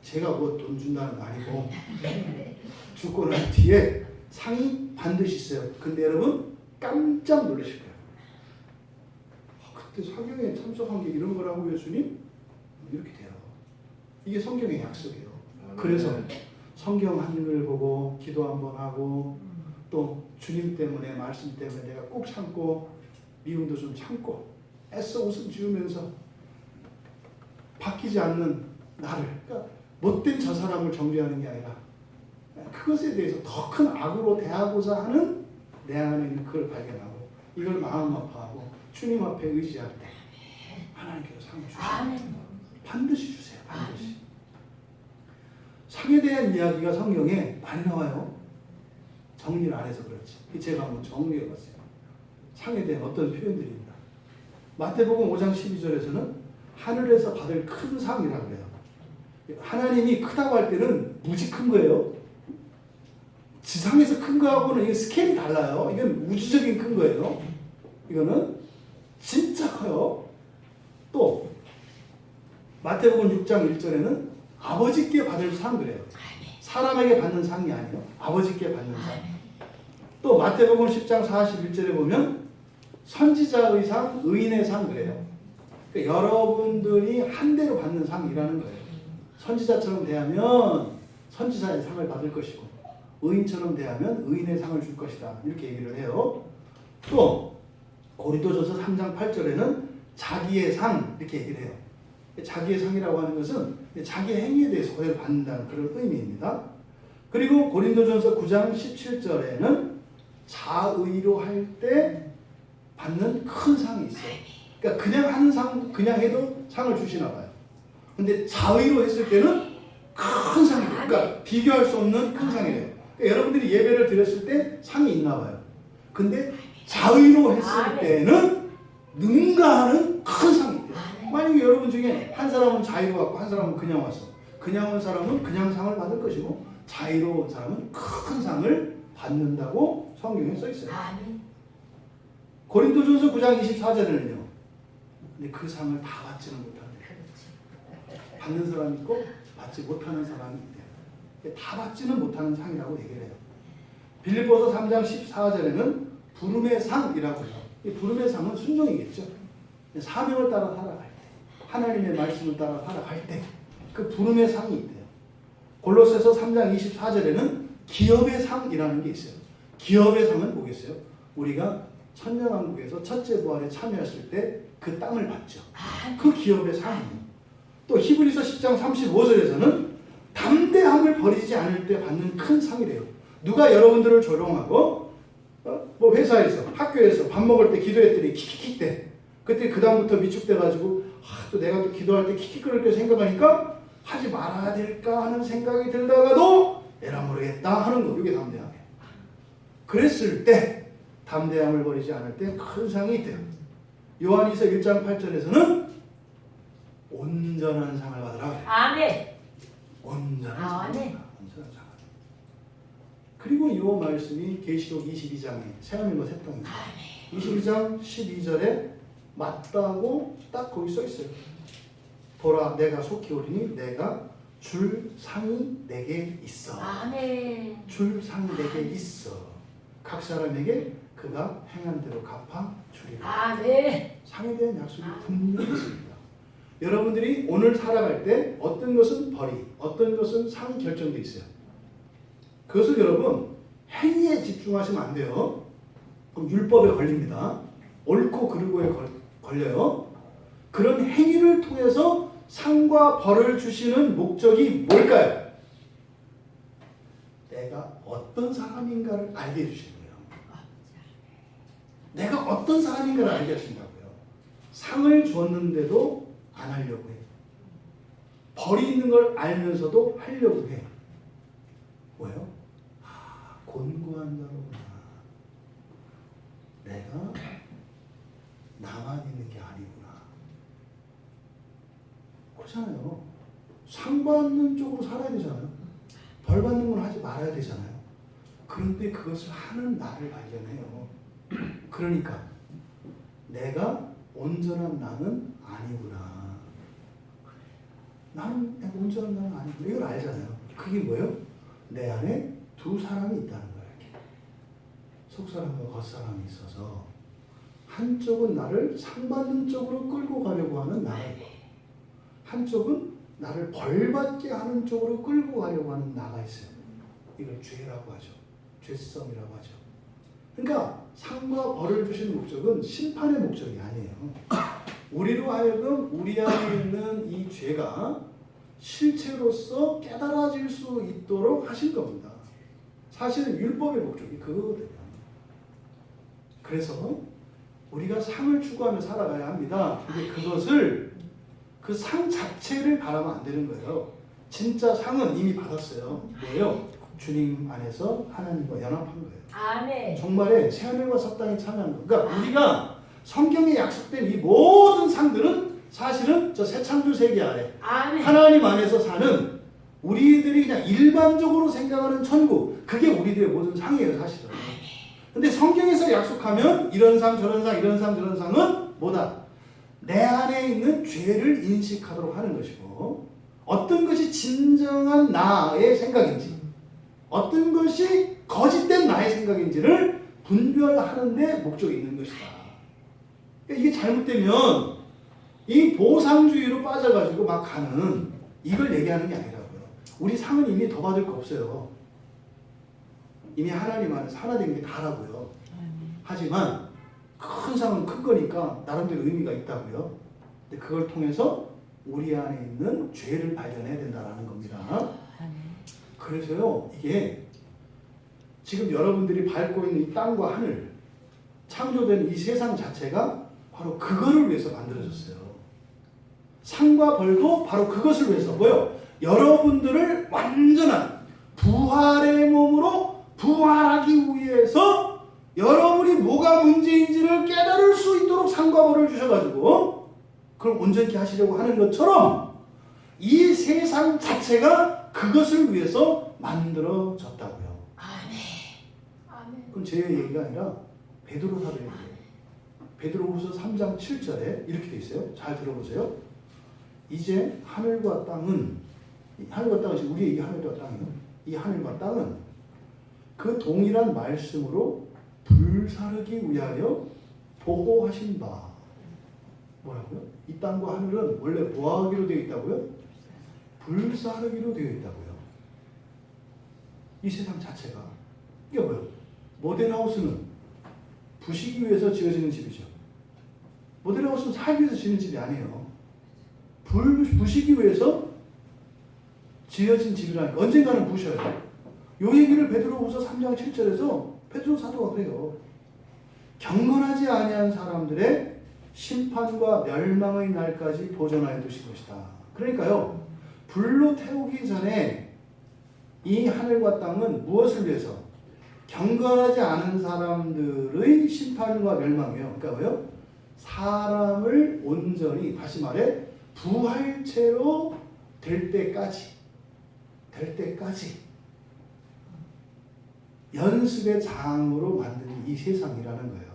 제가 뭐 돈 준다는 거 아니고 죽고 난 뒤에 상이 반드시 있어요. 근데 여러분 깜짝 놀라실 거예요. 그때 사경에 참석한 게 이런 거라고 예수님? 이렇게 돼요. 이게 성경의 약속이에요. 그래서 성경 한글 보고 기도 한번 하고 또 주님 때문에 말씀 때문에 내가 꼭 참고 미움도 좀 참고 애써 웃음 지으면서 바뀌지 않는 나를 그러니까 못된 저 사람을 정죄하는 게 아니라 그것에 대해서 더 큰 악으로 대하고자 하는 내 안에 있는 그걸 발견하고 이걸 마음 아파하고 주님 앞에 의지할 때 하나님께서 상을 주십니다. 반드시 주세요. 반드시. 상에 대한 이야기가 성경에 많이 나와요. 정리를 안 해서 그렇지. 제가 한번 정리해 봤어요. 상에 대한 어떤 표현들입니다. 마태복음 5장 12절에서는 하늘에서 받을 큰 상이라고 해요. 하나님이 크다고 할 때는 무지 큰 거예요. 지상에서 큰 거하고는 이게 스케일이 달라요. 이건 우주적인 큰 거예요. 이거는 진짜 커요. 또 마태복음 6장 1절에는 아버지께 받을 상 그래요. 사람에게 받는 상이 아니에요. 아버지께 받는 상. 또 마태복음 10장 41절에 보면 선지자의 상, 의인의 상 그래요. 그러니까 여러분들이 한 대로 받는 상이라는 거예요. 선지자처럼 대하면 선지자의 상을 받을 것이고 의인처럼 대하면 의인의 상을 줄 것이다. 이렇게 얘기를 해요. 또 고린도전서 3장 8절에는 자기의 상 이렇게 얘기를 해요. 자기의 상이라고 하는 것은 자기의 행위에 대해서 고해를 받는다는 그런 의미입니다. 그리고 고린도전서 9장 17절에는 자의로 할 때 받는 큰 상이 있어요. 그러니까 그냥 하는 상, 그냥 해도 상을 주시나 봐요. 근데 자의로 했을 때는 큰 상이에요. 그러니까 비교할 수 없는 큰 상이에요. 그러니까 여러분들이 예배를 드렸을 때 상이 있나 봐요. 근데 자의로 했을 때는 능가하는 큰 상이 있대요. 만약에 여러분 중에 한 사람은 자의로 왔고 한 사람은 그냥 왔어. 그냥 온 사람은 그냥 상을 받을 것이고 자의로 온 사람은 큰 상을 받는다고 성경에 써 있어요. 고린도전서 9장 24절에는요. 근데 그 상을 다 받지는 못하는 거예요. 받는 사람이 있고 받지 못하는 사람이 있대요. 다 받지는 못하는 상이라고 얘기를 해요. 빌립보서 3장 14절에는 부름의 상이라고 해요. 이 부름의 상은 순종이겠죠. 사명을 따라 살아갈 때, 하나님의 말씀을 따라 살아갈 때 그 부름의 상이 있대요. 골로새서 3장 24절에는 기업의 상이라는 게 있어요. 기업의 상은 뭐겠어요? 우리가 천년왕국에서 첫째 부활에 참여했을 때 그 땅을 받죠. 그 기업의 상이에요. 또 히브리서 10장 35절에서는 담대함을 버리지 않을 때 받는 큰 상이래요. 누가 여러분들을 조롱하고 뭐 회사에서 학교에서 밥 먹을 때 기도했더니 킥킥킥 대. 그때 그 다음부터 위축돼가지고 또 내가 또 기도할 때 킥킥거릴 때 생각하니까 하지 말아야 될까 하는 생각이 들다가도 에라 모르겠다 하는 거. 이게 담대함이에요. 그랬을 때 담대함을 버리지 않을 때 큰 상이 있대요. 요한이서 1장 8절에서는 온전한 상을 받으라. 아멘. 온전한 상을 아멘. 온전한 상. 그리고 이 말씀이 계시록 22장에 새하늘과 새 땅이죠. 22장 12절에 맞다고 딱 거기 써 있어요. 보라 내가 속히 오리니 내가 줄 상이 내게 있어. 아멘. 줄 상이 내게 있어. 각 사람에게 그가 행한 대로 갚아 주리라. 아멘. 상에 대한 약속이 분명히 있습니다. 여러분들이 오늘 살아갈 때 어떤 것은 벌이, 어떤 것은 상이 결정되어 있어요. 그것을 여러분 행위에 집중하시면 안 돼요. 그럼 율법에 걸립니다. 옳고 그르고에 걸려요. 그런 행위를 통해서 상과 벌을 주시는 목적이 뭘까요? 내가 어떤 사람인가를 알게 해주시는 거예요. 내가 어떤 사람인가를 알게 하신다고요. 상을 주었는데도 안 하려고 해. 벌이 있는 걸 알면서도 하려고 해. 뭐예요? 곤고한 자로구나. 내가 나만 있는 게 아니구나. 그렇잖아요. 상 받는 쪽으로 살아야 되잖아요. 벌 받는 건 하지 말아야 되잖아요. 그런데 그것을 하는 나를 발견해요. 그러니까 내가 온전한 나는 아니구나. 나는 온전한 나는 아니구나. 이걸 알잖아요. 그게 뭐예요? 내 안에 두 사람이 있다는 거예요. 속사람과 겉사람이 있어서 한쪽은 나를 상받는 쪽으로 끌고 가려고 하는 나가 있고 한쪽은 나를 벌받게 하는 쪽으로 끌고 가려고 하는 나가 있어요. 이걸 죄라고 하죠. 죄성이라고 하죠. 그러니까 상과 벌을 주시는 목적은 심판의 목적이 아니에요. 우리로 하여금 우리 안에 있는 이 죄가 실체로서 깨달아질 수 있도록 하실 겁니다. 사실은 율법의 목적이 그거거든요. 그래서 우리가 상을 추구하며 살아가야 합니다. 근데 그것을 그 상 자체를 바라면 안 되는 거예요. 진짜 상은 이미 받았어요. 뭐예요? 주님 안에서 하나님과 연합한 거예요. 아멘. 정말에 새하늘과 새 땅에 참여한 거. 그러니까 우리가 성경에 약속된 이 모든 상들은 사실은 저 새 창조 세계 아래 아멘. 하나님 안에서 사는 우리들이 그냥 일반적으로 생각하는 천국, 그게 우리들의 모든 상이에요, 사실은. 근데 성경에서 약속하면 이런 상 저런 상 이런 상 저런 상은 뭐다? 내 안에 있는 죄를 인식하도록 하는 것이고 어떤 것이 진정한 나의 생각인지 어떤 것이 거짓된 나의 생각인지를 분별하는 데 목적이 있는 것이다. 그러니까 이게 잘못되면 이 보상주의로 빠져가지고 막 가는 이걸 얘기하는 게 아니라고요. 우리 상은 이미 더 받을 거 없어요. 이미 하나님 안에서 하나 된 게 다라고요. 하지만 큰 상은 큰 거니까 나름대로 의미가 있다고요. 근데 그걸 통해서 우리 안에 있는 죄를 발견해야 된다는 겁니다. 그래서요, 이게 지금 여러분들이 밟고 있는 이 땅과 하늘, 창조된 이 세상 자체가 바로 그거를 위해서 만들어졌어요. 상과 벌도 바로 그것을 위해서 뭐요? 여러분들을 완전한 부활의 몸으로 부활하기 위해서 여러분이 뭐가 문제인지를 깨달을 수 있도록 상과 벌을 주셔가지고 그걸 온전히 하시려고 하는 것처럼 이 세상 자체가 그것을 위해서 만들어졌다고요. 아멘. 그건 제 얘기가 아니라 베드로 사도의 얘기예요. 베드로후서 3장 7절에 이렇게 돼 있어요. 잘 들어보세요. 이제 하늘과 땅은 지금 우리 얘기 하늘과 땅이에요. 이 하늘과 땅은 그 동일한 말씀으로 불사르기 위하여 보호하신 바. 뭐라고요? 이 땅과 하늘은 원래 뭐 하기로 되어 있다고요? 불사르기로 되어 있다고요. 이 세상 자체가. 이게 뭐예요? 모델하우스는 부시기 위해서 지어지는 집이죠. 모델하우스는 살기 위해서 지는 집이 아니에요. 부시기 위해서 지어진 집이라니까. 언젠가는 부셔요. 요 얘기를 베드로후서 3장 7절에서 베드로 사도가 그래요. 경건하지 아니한 사람들의 심판과 멸망의 날까지 보존하여 두신 것이다. 그러니까요, 불로 태우기 전에 이 하늘과 땅은 무엇을 위해서? 경건하지 않은 사람들의 심판과 멸망이에요. 그러니까 뭐요? 사람을 온전히, 다시 말해 부활체로 될 때까지 연습의 장으로 만든 이 세상이라는 거예요.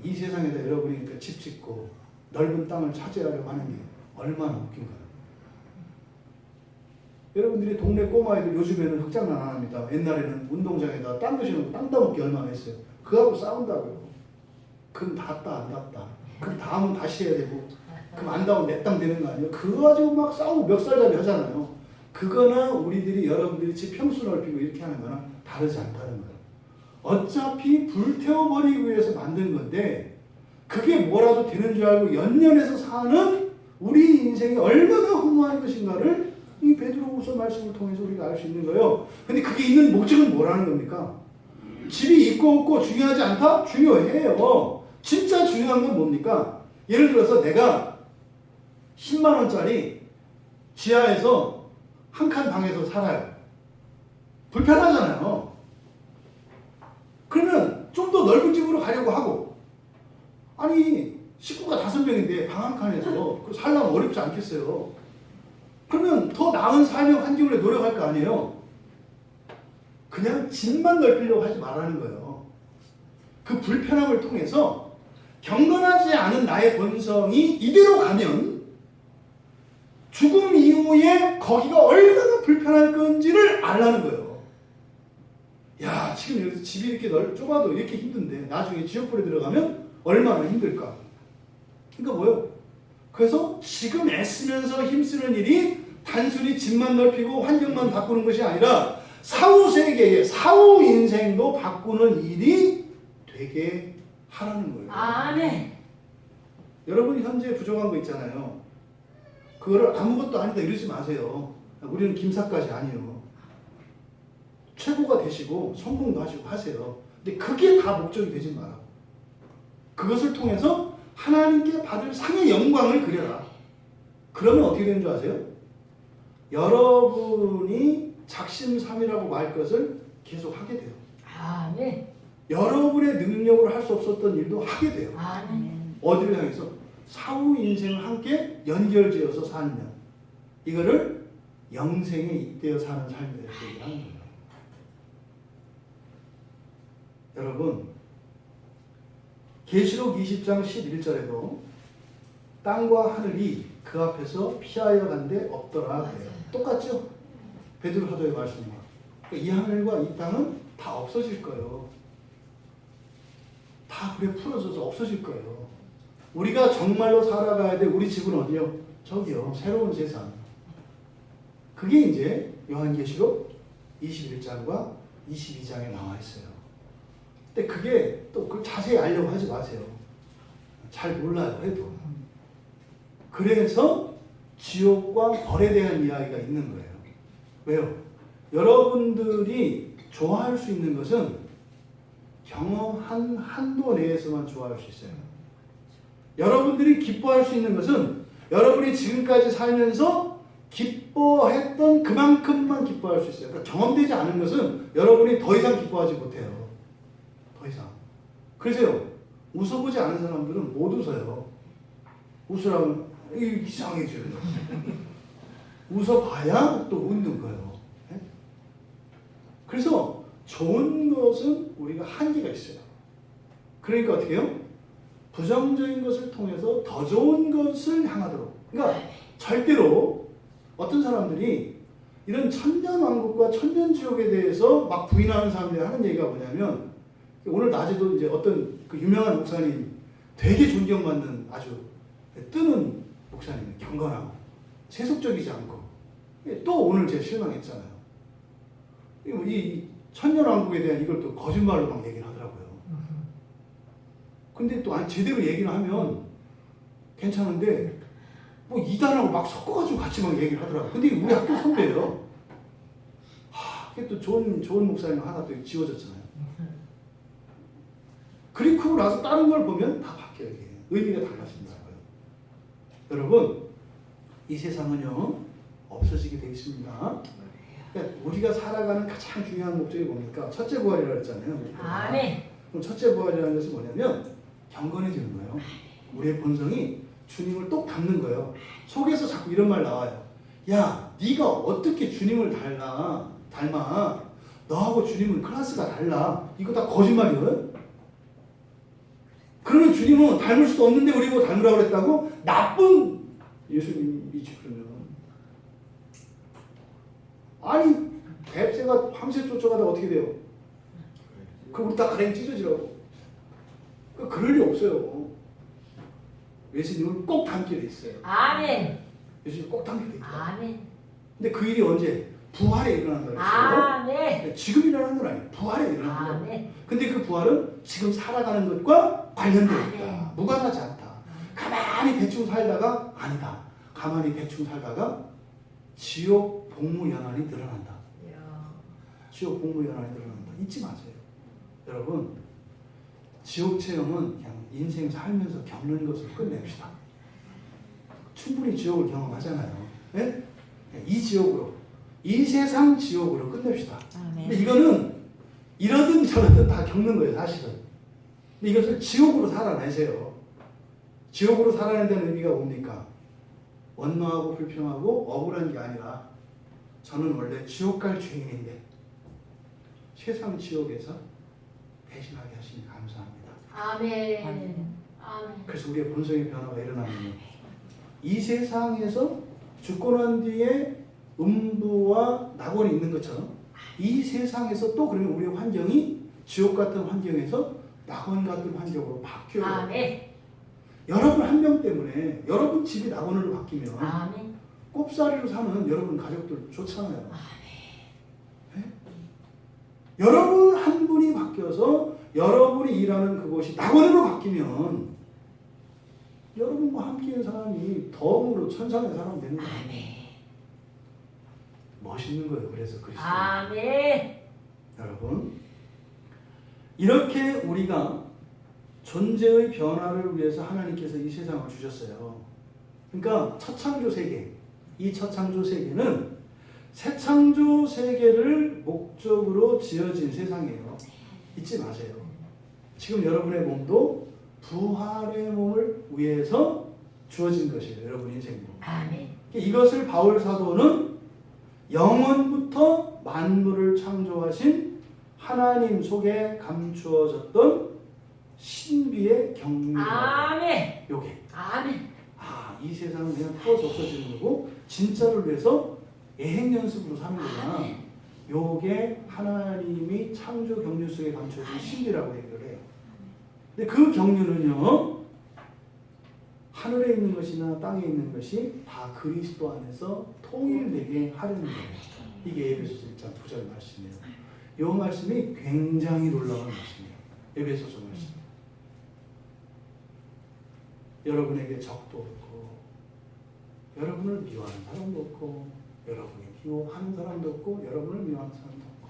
이 세상에다 여러분이 그러니까 집 짓고 넓은 땅을 차지하려고 하는 게 얼마나 웃긴 거예요. 여러분들이 동네 꼬마애들 요즘에는 흑장난 안 합니다. 옛날에는 운동장에다 땅 드시는 땅 따먹기 얼마나 했어요. 그거하고 싸운다고요. 그럼 닿다 안 닿다. 그럼 다음은 다시 해야 되고 그럼 안 닿으면 내 땅 되는 거 아니에요. 그거 가지고 막 싸우고 멱살잡이 하잖아요. 그거나 우리들이 여러분들이 집 평수 넓히고 이렇게 하는 거나 다르지 않다는 거예요. 어차피 불태워버리기 위해서 만든 건데 그게 뭐라도 되는 줄 알고 연연해서 사는 우리 인생이 얼마나 허무한 것인가를 이 베드로후서 말씀을 통해서 우리가 알 수 있는 거예요. 근데 그게 있는 목적은 뭐라는 겁니까? 집이 있고 없고 중요하지 않다? 중요해요. 진짜 중요한 건 뭡니까? 예를 들어서 내가 10만 원짜리 지하에서 한 칸 방에서 살아요. 불편하잖아요. 그러면 좀 더 넓은 집으로 가려고 하고, 아니 식구가 5명인데 방 한 칸에서 살려면 어렵지 않겠어요. 그러면 더 나은 삶의 환경을 위해 노력할 거 아니에요. 그냥 집만 넓히려고 하지 말라는 거예요. 그 불편함을 통해서 경건하지 않은 나의 본성이 이대로 가면 죽음 이후에 거기가 얼마나 불편할 건지를 알라는 거예요. 야, 지금 여기서 집이 이렇게 좁아도 이렇게 힘든데 나중에 지옥불에 들어가면 얼마나 힘들까. 그러니까 뭐예요? 그래서 지금 애쓰면서 힘쓰는 일이 단순히 집만 넓히고 환경만 바꾸는 것이 아니라 사후 세계의 사후 인생도 바꾸는 일이 되게 하라는 거예요. 아멘. 여러분이 현재 부족한 거 있잖아요. 그거를 아무것도 아니다 이러지 마세요. 우리는 김사까지 아니에요. 최고가 되시고 성공도 하시고 하세요. 근데 그게 다 목적이 되지 마라. 그것을 통해서 하나님께 받을 상의 영광을 그려라. 그러면 어떻게 되는 줄 아세요? 여러분이 작심삼일하고 말 것을 계속 하게 돼요. 아멘. 여러분의 능력으로 할 수 없었던 일도 하게 돼요. 아멘. 어디를 향해서? 사후 인생을 함께 연결지어서 사는 년. 이거를 영생에 잇대어 사는 삶이라고 얘기하는 거예요. 여러분, 계시록 20장 11절에도 땅과 하늘이 그 앞에서 피하여 간데 없더라. 똑같죠? 베드로 사도의 말씀과. 이 하늘과 이 땅은 다 없어질 거예요. 다 불에 풀어져서 없어질 거예요. 우리가 정말로 살아가야 돼. 우리 집은 어디요? 저기요. 새로운 세상. 그게 이제 요한계시록 21장과 22장에 나와 있어요. 근데 그게 또 그걸 자세히 알려고 하지 마세요. 잘 몰라요. 해도. 그래서 지옥과 벌에 대한 이야기가 있는 거예요. 왜요? 여러분들이 좋아할 수 있는 것은 경험한 한도 내에서만 좋아할 수 있어요. 여러분들이 기뻐할 수 있는 것은 여러분이 지금까지 살면서 기뻐했던 그만큼만 기뻐할 수 있어요. 그러니까 경험되지 않은 것은 여러분이 더 이상 기뻐하지 못해요. 더 이상. 그래서요, 웃어보지 않은 사람들은 못 웃어요. 웃으라면 이상해져요. 웃어봐야 또 웃는 거예요. 네? 그래서 좋은 것은 우리가 한계가 있어요. 그러니까 어떻게 해요? 부정적인 것을 통해서 더 좋은 것을 향하도록. 그러니까 절대로 어떤 사람들이 이런 천년왕국과 천년지옥에 대해서 막 부인하는 사람들이 하는 얘기가 뭐냐면, 오늘 낮에도 이제 어떤 그 유명한 목사님, 되게 존경받는 아주 뜨는 목사님, 경건하고 세속적이지 않고, 또 오늘 제가 실망했잖아요. 이 천년왕국에 대한 이걸 또 거짓말로 막 얘기를 하더라고요. 근데 또 제대로 얘기를 하면 괜찮은데 뭐 이단하고 막 섞어가지고 같이 막 얘기를 하더라고요. 근데 우리 학교 선배예요. 이게 또 좋은 목사님 하나 또 지워졌잖아요. 그리고 나서 다른 걸 보면 다 바뀌어요. 이게. 의미가 달라진다고요. 여러분, 이 세상은요 없어지게 돼 있습니다. 그러니까 우리가 살아가는 가장 중요한 목적이 뭡니까? 첫째 부활이라고 했잖아요. 아멘. 그럼 첫째 부활이라는 것은 뭐냐면 경건해지는 거예요. 우리의 본성이 주님을 똑 닮는 거예요. 속에서 자꾸 이런 말 나와요. 야, 네가 어떻게 주님을 닮아? 너하고 주님은 클래스가 달라. 이거 다 거짓말이거든. 그러면 주님은 닮을 수도 없는데 우리 보고 닮으라고 그랬다고? 나쁜 예수님이지 그러면. 아니 뱁새가 황새 쫓아가다 어떻게 돼요? 그럼 우리 다 가랭이 찢어지라고. 그럴 리 없어요. 예수님을 꼭 닮게 돼 있어요. 아멘. 예수님 꼭 닮게 돼 있어요. 아멘. 근데 그 일이 언제? 부활에 일어난다고 했어요. 아멘. 지금 일어나는 건 아니에요. 부활에 일어나는 거예요. 아멘. 근데 그 부활은 지금 살아가는 것과 관련되어 있다. 아멘. 무관하지 않다. 가만히 대충 살다가 아니다. 가만히 대충 살다가 지옥 복무연한이 늘어난다. 지옥 복무연한이 늘어난다. 잊지 마세요. 여러분, 지옥 체험은 그냥 인생 살면서 겪는 것을 끝냅시다. 충분히 지옥을 경험하잖아요. 네? 이 지옥으로, 이 세상 지옥으로 끝냅시다. 근데 이거는 이러든 저러든 다 겪는 거예요, 사실은. 근데 이것을 지옥으로 살아내세요. 지옥으로 살아낸다는 의미가 뭡니까? 원망하고 불평하고 억울한 게 아니라 저는 원래 지옥 갈 죄인인데 세상 지옥에서 대신하게 하시니 감사합니다. 아멘. 아멘. 그래서 우리의 본성의 변화가 일어나면 이 세상에서 죽고 난 뒤에 음부와 낙원이 있는 것처럼 이 세상에서 또 그러면 우리의 환경이 지옥 같은 환경에서 낙원 같은 환경으로 바뀌어요. 아멘. 여러분 한 명 때문에 여러분 집이 낙원으로 바뀌면 아멘. 꼽사리로 사는 여러분 가족들 좋잖아요. 네? 여러분 한 분이 바뀌어서 여러분이 일하는 그곳이 낙원으로 바뀌면 여러분과 함께 있는 사람이 덤으로 천상의 사람 되는 거예요. 멋있는 거예요. 그래서 그리스도. 아멘. 여러분, 이렇게 우리가 존재의 변화를 위해서 하나님께서 이 세상을 주셨어요. 그러니까 첫 창조 세계, 이 첫 창조 세계는 새 창조 세계를 목적으로 지어진 세상이에요. 잊지 마세요. 지금 여러분의 몸도 부활의 몸을 위해서 주어진 것이에요. 여러분 인생도. 아멘. 이것을 바울 사도는 영원부터 만물을 창조하신 하나님 속에 감추어졌던 신비의 경륜. 아멘. 요게. 아멘. 이 세상은 그냥 풀어서 없어지는 거고 진짜를 위해서 예행 연습으로 사는 거구나. 요게 하나님이 창조 경륜 속에 감춰진 신비라고 얘기를 해요. 근데 그 경륜은요, 하늘에 있는 것이나 땅에 있는 것이 다 그리스도 안에서 통일되게 하려는 거예요. 이게 에베소서 1장 9절 말씀이에요. 이 말씀이 굉장히 놀라운 말씀이에요. 에베소서 말씀. 여러분에게 적도 없고 여러분을 미워하는 사람도 없고 여러분이 미워하는 사람도 없고 여러분을 미워하는 사람도 없고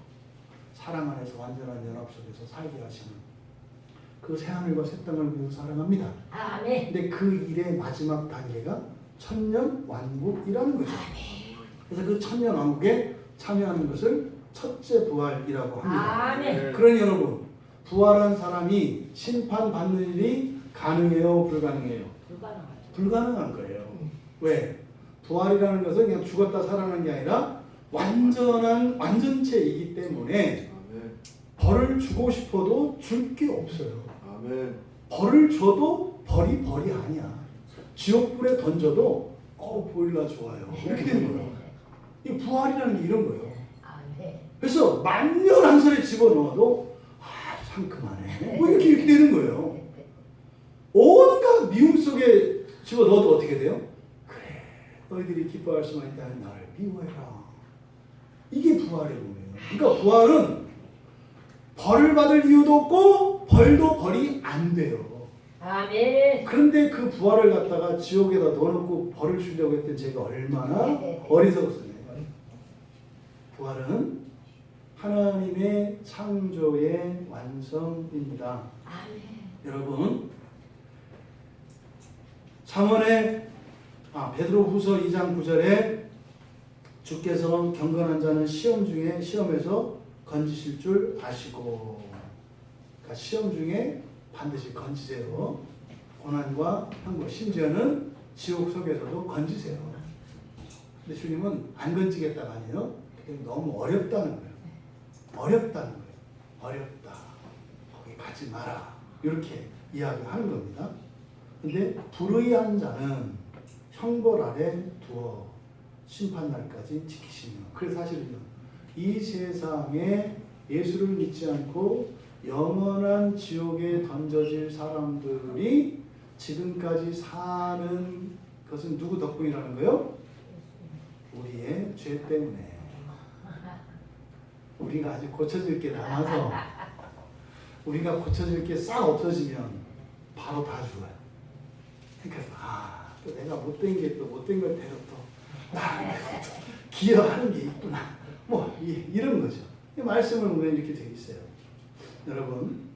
사랑 안에서 완전한 연합 속에서 살게 하시는 그 새하늘과 새 땅을 우리도 사랑합니다. 아멘. 근데 그 일의 마지막 단계가 천년 왕국이라는 거죠. 그래서 그 천년 왕국에 참여하는 것을 첫째 부활이라고 합니다. 아멘. 그러니 여러분, 부활한 사람이 심판받는 일이 가능해요? 불가능해요? 불가능하죠. 불가능한 거예요. 왜? 부활이라는 것은 그냥 죽었다 살아난 게 아니라 완전한 완전체이기 때문에 아멘. 벌을 주고 싶어도 줄 게 없어요. 아멘. 벌을 줘도 벌이 아니야. 지옥불에 던져도 보일라 좋아요. 이렇게 되는 거예요. 이 부활이라는 게 이런 거예요. 아멘. 그래서 만년 한 살에 집어넣어도 상큼하네. 뭐 이렇게 되는 거예요. 온갖 미움 속에 집어넣어도 어떻게 돼요? 그래, 너희들이 기뻐할 수만 있다면 나를 미워해라. 이게 부활의 의미예요. 그러니까 부활은 벌을 받을 이유도 없고 벌도 벌이 안 돼요. 아멘. 그런데 그 부활을 갖다가 지옥에다 넣어놓고 벌을 주려고 했던 제가 얼마나 어리석었어요. 부활은 하나님의 창조의 완성입니다. 아멘. 여러분, 잠언에 베드로후서 2장 9절에 주께서 경건한 자는 시험에서 건지실 줄 아시고, 그러니까 시험 중에 반드시 건지세요. 고난과 한국 심지어는 지옥 속에서도 건지세요. 근데 주님은 안 건지겠다가 아니에요. 그게 너무 어렵다는 거예요. 어렵다는 거예요. 어렵다. 거기 가지 마라. 이렇게 이야기하는 겁니다. 근데 불의한 자는 형벌 아래 두어 심판날까지 지키시며, 그래서 사실은요, 이 세상에 예수를 믿지 않고 영원한 지옥에 던져질 사람들이 지금까지 사는 것은 누구 덕분이라는 거예요? 우리의 죄 때문에. 우리가 아직 고쳐질 게 남아서, 우리가 고쳐질 게 싹 없어지면 바로 다 죽어요. 그러니까 또 내가 못된 게 또 못된 걸 대로 또 기여하는 게 있구나. 뭐 이런 거죠. 이 말씀을 보면 이렇게 되어 있어요. 여러분,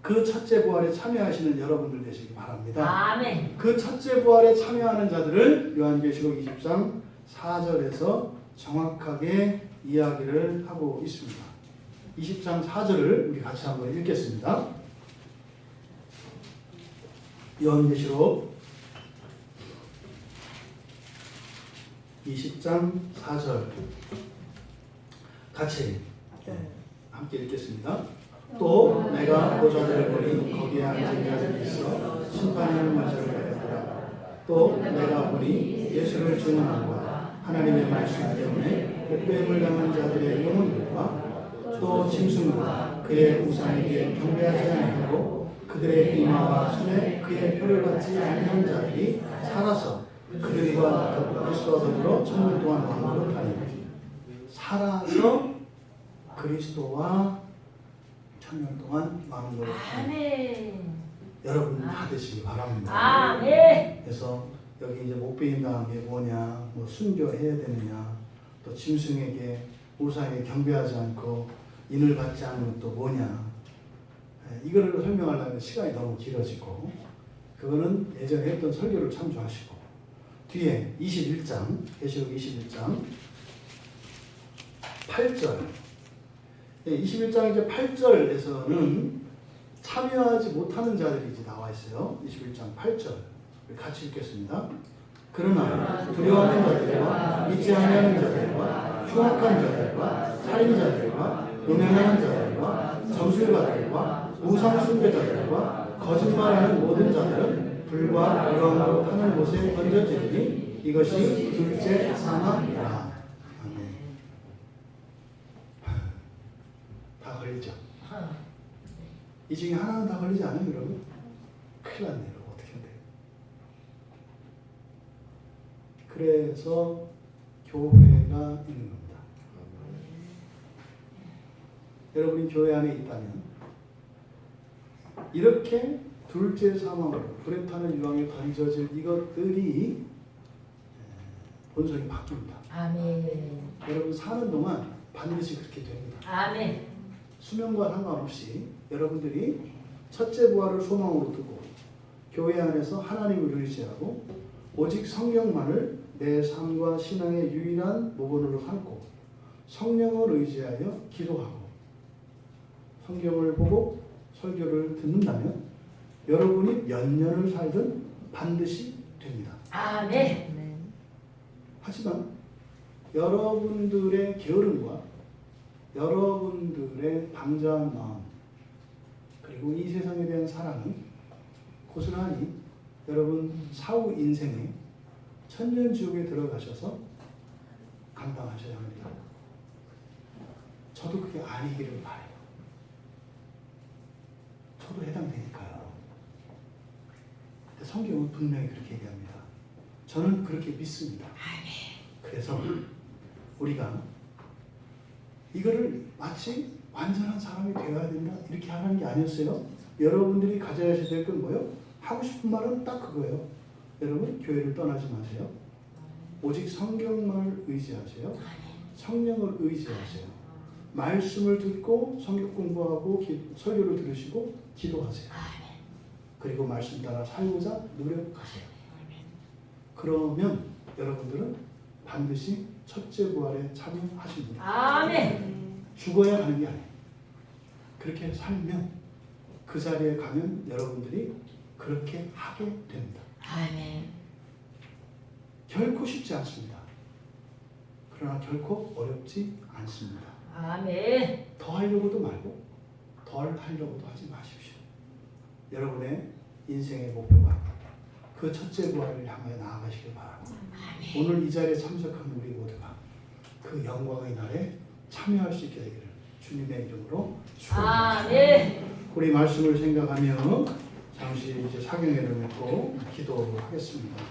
그 첫째 부활에 참여하시는 여러분들 되시기 바랍니다. 아멘. 그 첫째 부활에 참여하는 자들을 요한계시록 20장 4절에서 정확하게 이야기를 하고 있습니다. 20장 4절을 우리 같이 한번 읽겠습니다. 요한계시록 20장 4절 같이 함께 읽겠습니다. 또 내가 보좌를 보니 거기에 앉은 자들이 있어 심판하는 문제를 받았더라. 또 내가 보니 예수를 증언함과 하나님의 말씀 때문에 복뱀을 당한 자들의 영혼들과 또 짐승과 그의 우상에게 경배하지 아니하고 그들의 이마와 손에 그의 표를 받지 아니한 자들이 살아서 그들과 그리스도와 더불어 천년 동안 왕으로 다니니, 살아서 그리스도와 천년 동안 왕으로 다니니 아멘. 여러분 다 되시기 바랍니다. 아멘. 그래서 여기 이제 못 베인 다음에 뭐냐, 뭐 순교해야 되느냐, 또 짐승에게 우상에 경배하지 않고 인을 받지 않는 것도 뭐냐, 이거를 설명하려면 시간이 너무 길어지고, 그거는 예전에 했던 설교를 참조하시고, 뒤에 21장, 계시록 21장 8절, 21장 이제 8절에서는 참여하지 못하는 자들이 이제 나와 있어요. 21장 8절 같이 읽겠습니다. 그러나 두려워하는 자들과 믿지 아니하는 자들과 흉악한 자들과 살인자들과 음행하는 자들과 점술가들과 우상 숭배자들과 거짓말하는 모든 자들은 불과 유황으로 타는 곳에 던져지니 이것이 둘째 사망이라. 아멘. 다 걸리죠. 이 중에 하나는 다 걸리지 않아요, 여러분? 큰일 났네요. 어떻게 해야 돼요? 그래서 교회가 있는 겁니다. 여러분이 교회 안에 있다면 이렇게 둘째 사망으로 불에 타는 유황에 던져질 이것들이 본성이 바뀝니다. 아멘. 여러분 사는 동안 반드시 그렇게 됩니다. 아멘. 수명과 상관없이 여러분들이 첫째 부활을 소망으로 두고 교회 안에서 하나님을 의지하고 오직 성경만을 내 삶과 신앙의 유일한 모본으로 삼고 성령을 의지하여 기도하고 성경을 보고 설교를 듣는다면 여러분이 몇 년을 살든 반드시 됩니다. 아멘. 하지만 여러분들의 게으름과 여러분들의 방자한 마음 그리고 이 세상에 대한 사랑은 고스란히 여러분 사후 인생에 천년지옥에 들어가셔서 감당하셔야 합니다. 저도 그게 아니기를 바라요. 저도 해당되니까요. 근데 성경은 분명히 그렇게 얘기합니다. 저는 그렇게 믿습니다. 그래서 우리가 이거를 마치 완전한 사람이 되어야 된다 이렇게 하는 게 아니었어요. 여러분들이 가져야 될 건 뭐예요? 하고 싶은 말은 딱 그거예요. 여러분 교회를 떠나지 마세요. 오직 성경만을 의지하세요. 성령을 의지하세요. 말씀을 듣고 성경 공부하고 설교를 들으시고 기도하세요. 그리고 말씀 따라 살고자 노력하세요. 그러면 여러분들은 반드시 첫째 부활에 참여하십니다. 아멘. 죽어야 가는 게 아니에요. 그렇게 살면 그 자리에 가면 여러분들이 그렇게 하게 됩니다. 아멘. 결코 쉽지 않습니다. 그러나 결코 어렵지 않습니다. 아멘. 더 하려고도 말고 덜 하려고도 하지 마십시오. 여러분의 인생의 목표가 그 첫째 부활을 향해 나아가시길 바라고 오늘 이 자리에 참석한 우리 모두가 그 영광의 날에 참여할 수 있게 되기를 주님의 이름으로 축원합니다. 아멘. 우리 말씀을 생각하며 잠시 이제 사경회를 맺고 기도하겠습니다.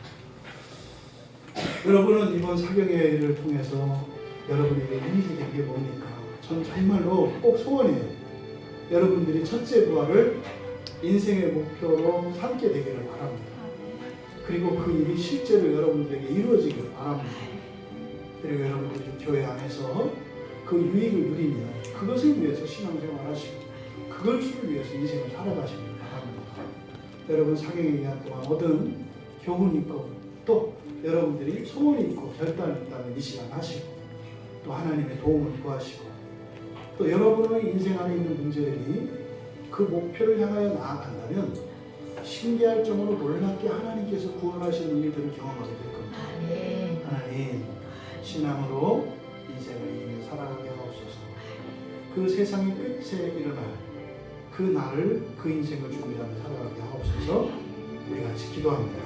여러분은 이번 사경회를 통해서 여러분에게 힘이 된 게 뭡니까? 전 정말로 꼭 소원이에요. 여러분들이 첫째 부활을 인생의 목표로 삼게 되기를 바랍니다. 그리고 그 일이 실제로 여러분들에게 이루어지기를 바랍니다. 그리고 여러분들이 교회 안에서 그 유익을 누리며 그것을 위해서 신앙생활 하시고 그것을 위해서 인생을 살아가시길 바랍니다. 여러분 사경에 대한 동안 얻은 교훈이 있고 또 여러분들이 소원이 있고 결단이 있다면 이 시간 하시고 또 하나님의 도움을 구하시고 또 여러분의 인생 안에 있는 문제들이 그 목표를 향하여 나아간다면 신기할 정도로 놀랍게 하나님께서 구원하시는 일들을 경험하게 될 겁니다. 아멘. 하나님 신앙으로 인생을 이기며 살아가게 하옵소서. 그 세상의 끝에 일어날 그 날을 그 인생을 준비하며 살아가게 하옵소서. 우리 같이 기도합니다.